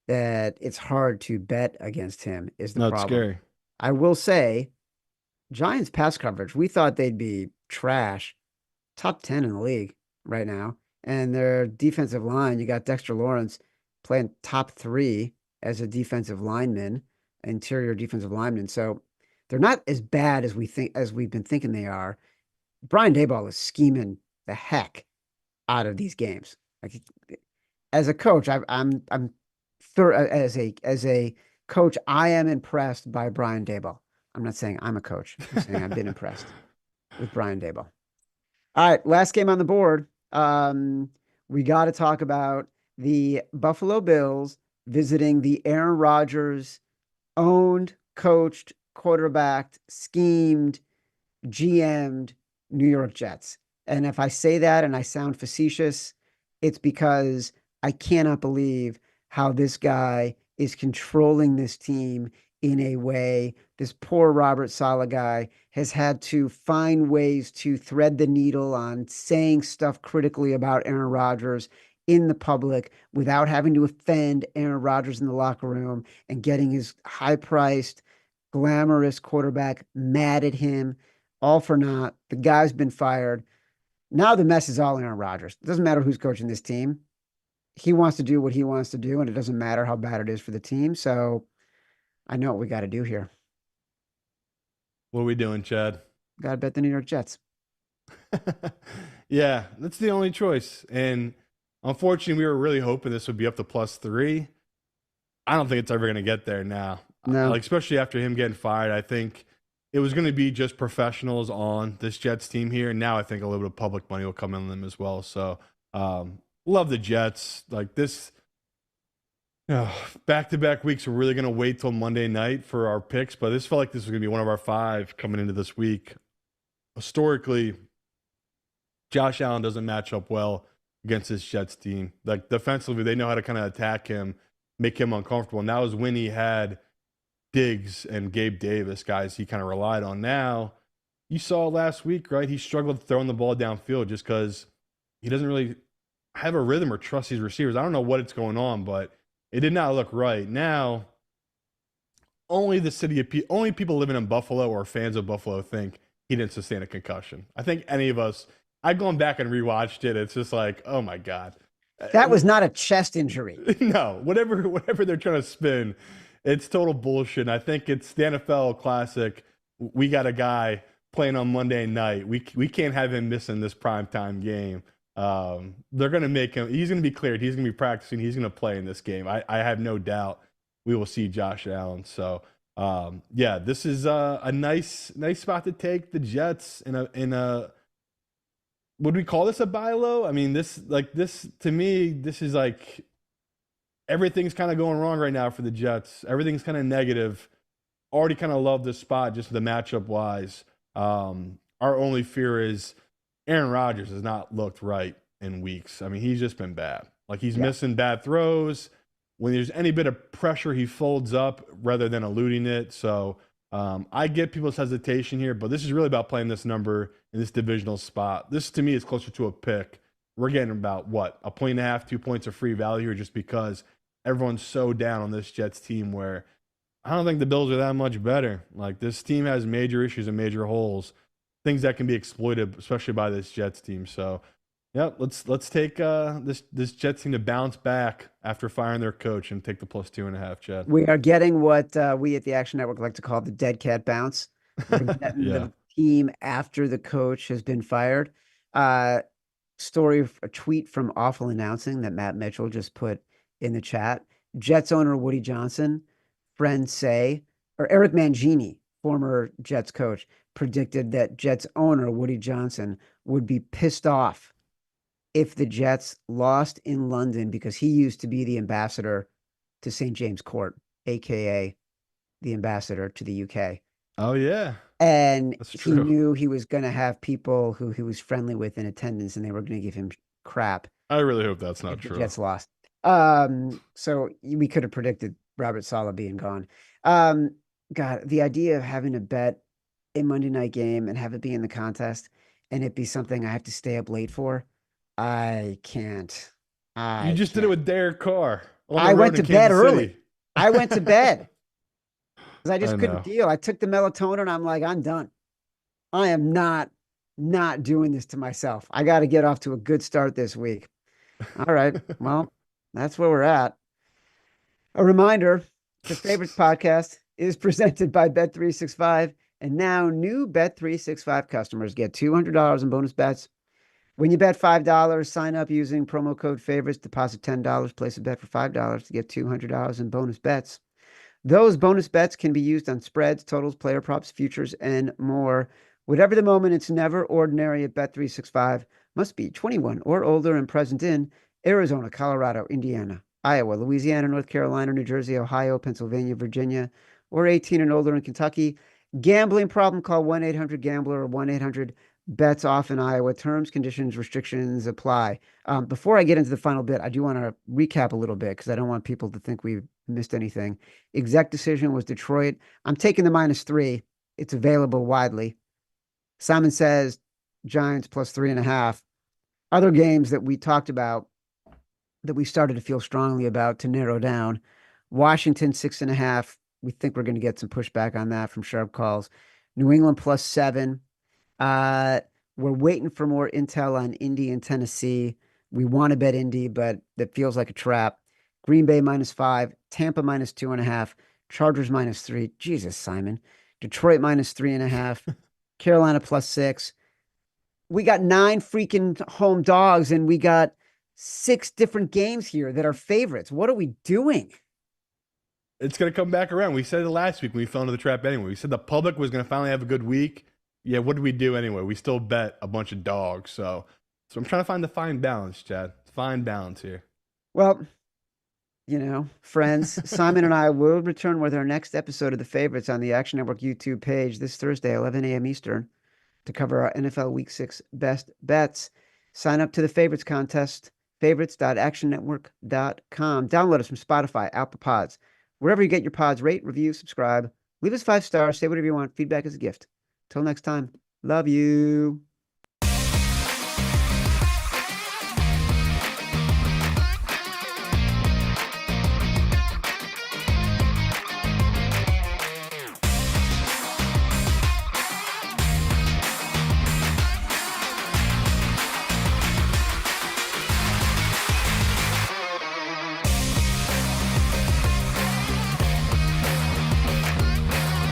that it's hard to bet against him is the No, it's problem. scary. I will say, Giants pass coverage, we thought they'd be trash, top 10 in the league right now. And their defensive line, you got Dexter Lawrence playing top 3 as a defensive lineman, interior defensive lineman. So they're not as bad as we've been thinking they are. Brian Daboll is scheming the heck out of these games. Like as a coach, as a coach, I am impressed by Brian Daboll. I'm not saying I'm a coach. I'm saying I've been impressed with Brian Daboll. All right, last game on the board. We got to talk about the Buffalo Bills visiting the Aaron Rodgers owned, coached, quarterbacked, schemed, GM'd New York Jets. And if I say that and I sound facetious, it's because I cannot believe how this guy is controlling this team in a way. This poor Robert Saleh guy has had to find ways to thread the needle on saying stuff critically about Aaron Rodgers in the public without having to offend Aaron Rodgers in the locker room and getting his high-priced, glamorous quarterback mad at him. All for naught. The guy's been fired. Now the mess is all Aaron Rodgers. It doesn't matter who's coaching this team. He wants to do what he wants to do, and it doesn't matter how bad it is for the team. So I know what we got to do here. What are we doing, Chad? Got to bet the New York Jets. Yeah, that's the only choice. And unfortunately, we were really hoping this would be up to +3. I don't think it's ever going to get there now. No. Like, especially after him getting fired, I think it was going to be just professionals on this Jets team here. And now I think a little bit of public money will come in them as well. So, love the Jets. Like this, back-to-back weeks, we're really going to wait till Monday night for our picks. But this felt like this was going to be one of our 5 coming into this week. Historically, Josh Allen doesn't match up well against this Jets team. Like defensively, they know how to kind of attack him, make him uncomfortable. And that was when he had Diggs and Gabe Davis, guys he kind of relied on. Now, you saw last week, right? He struggled throwing the ball downfield just because he doesn't really have a rhythm or trust these receivers. I don't know what's going on, but it did not look right. Now, only people living in Buffalo or fans of Buffalo think he didn't sustain a concussion. I think any of us, I've gone back and rewatched it. It's just like, oh my God. That was not a chest injury. No, whatever they're trying to spin, it's total bullshit. And I think it's the NFL classic. We got a guy playing on Monday night. We can't have him missing this primetime game. They're going to make him. He's going to be cleared. He's going to be practicing. He's going to play in this game. I have no doubt we will see Josh Allen. So, yeah, this is a nice spot to take the Jets in a. Would we call this a buy low? I mean, this to me, this is like everything's kind of going wrong right now for the Jets. Everything's kind of negative. Already kind of love this spot just the matchup wise. Our only fear is Aaron Rodgers has not looked right in weeks. I mean, he's just been bad. Like he's missing bad throws. When there's any bit of pressure, he folds up rather than eluding it. So I get people's hesitation here, but this is really about playing this number in this divisional spot. This, to me, is closer to a pick. We're getting about, what, 1.5, 2 points of free value here just because everyone's so down on this Jets team where I don't think the Bills are that much better. Like, this team has major issues and major holes, things that can be exploited, especially by this Jets team. So, yeah, let's take this Jets team to bounce back after firing their coach and take the +2.5, Chad. We are getting what we at the Action Network like to call the dead cat bounce. We're getting the team after the coach has been fired. A tweet from Awful Announcing that Matt Mitchell just put in the chat. Jets owner Woody Johnson, friends say, or Eric Mangini, former Jets coach, predicted that Jets owner Woody Johnson would be pissed off if the Jets lost in London because he used to be the ambassador to St. James Court, aka the ambassador to the UK. Oh, yeah. And he knew he was going to have people who he was friendly with in attendance, and they were going to give him crap. I really hope that's not true. The Jets lost. So we could have predicted Robert Saleh being gone. God, the idea of having to bet a Monday night game and have it be in the contest and it be something I have to stay up late for, I can't. You just did it with Derek Carr. I went to bed early. I went to bed. Because I just couldn't deal. I took the melatonin and I'm like, I'm done. I am not doing this to myself. I got to get off to a good start this week. All right. Well, that's where we're at. A reminder, the Favorites podcast is presented by Bet365. And now new Bet365 customers get $200 in bonus bets. When you bet $5, sign up using promo code favorites, deposit $10, place a bet for $5 to get $200 in bonus bets. Those bonus bets can be used on spreads, totals, player props, futures, and more. Whatever the moment, it's never ordinary at Bet365. Must be 21 or older and present in Arizona, Colorado, Indiana, Iowa, Louisiana, North Carolina, New Jersey, Ohio, Pennsylvania, Virginia, or 18 and older in Kentucky. Gambling problem, call 1-800-GAMBLER or bets off in Iowa. Terms, conditions, restrictions apply. Before I get into the final bit, I do want to recap a little bit because I don't want people to think we missed anything. Exec decision was Detroit. I'm taking the -3. It's available widely. Simon says Giants plus 3.5. Other games that we talked about that we started to feel strongly about to narrow down. Washington 6.5. We think we're going to get some pushback on that from sharp calls. New England plus 7. We're waiting for more intel on Indy and Tennessee. We want to bet Indy, but that feels like a trap. Green Bay -5, Tampa -2.5, Chargers -3. Jesus, Simon. Detroit -3.5, Carolina +6. We got 9 freaking home dogs, and we got 6 different games here that are favorites. What are we doing? It's going to come back around. We said it last week when we fell into the trap anyway. We said the public was going to finally have a good week. Yeah, what did we do anyway? We still bet a bunch of dogs. So I'm trying to find the fine balance, Chad. Fine balance here. Well, friends, Simon and I will return with our next episode of The Favorites on the Action Network YouTube page this Thursday, 11 a.m. Eastern, to cover our NFL Week 6 best bets. Sign up to the Favorites contest, favorites.actionnetwork.com. Download us from Spotify, Apple Pods, wherever you get your pods. Rate, review, subscribe. Leave us 5 stars. Say whatever you want. Feedback is a gift. Till next time, love you.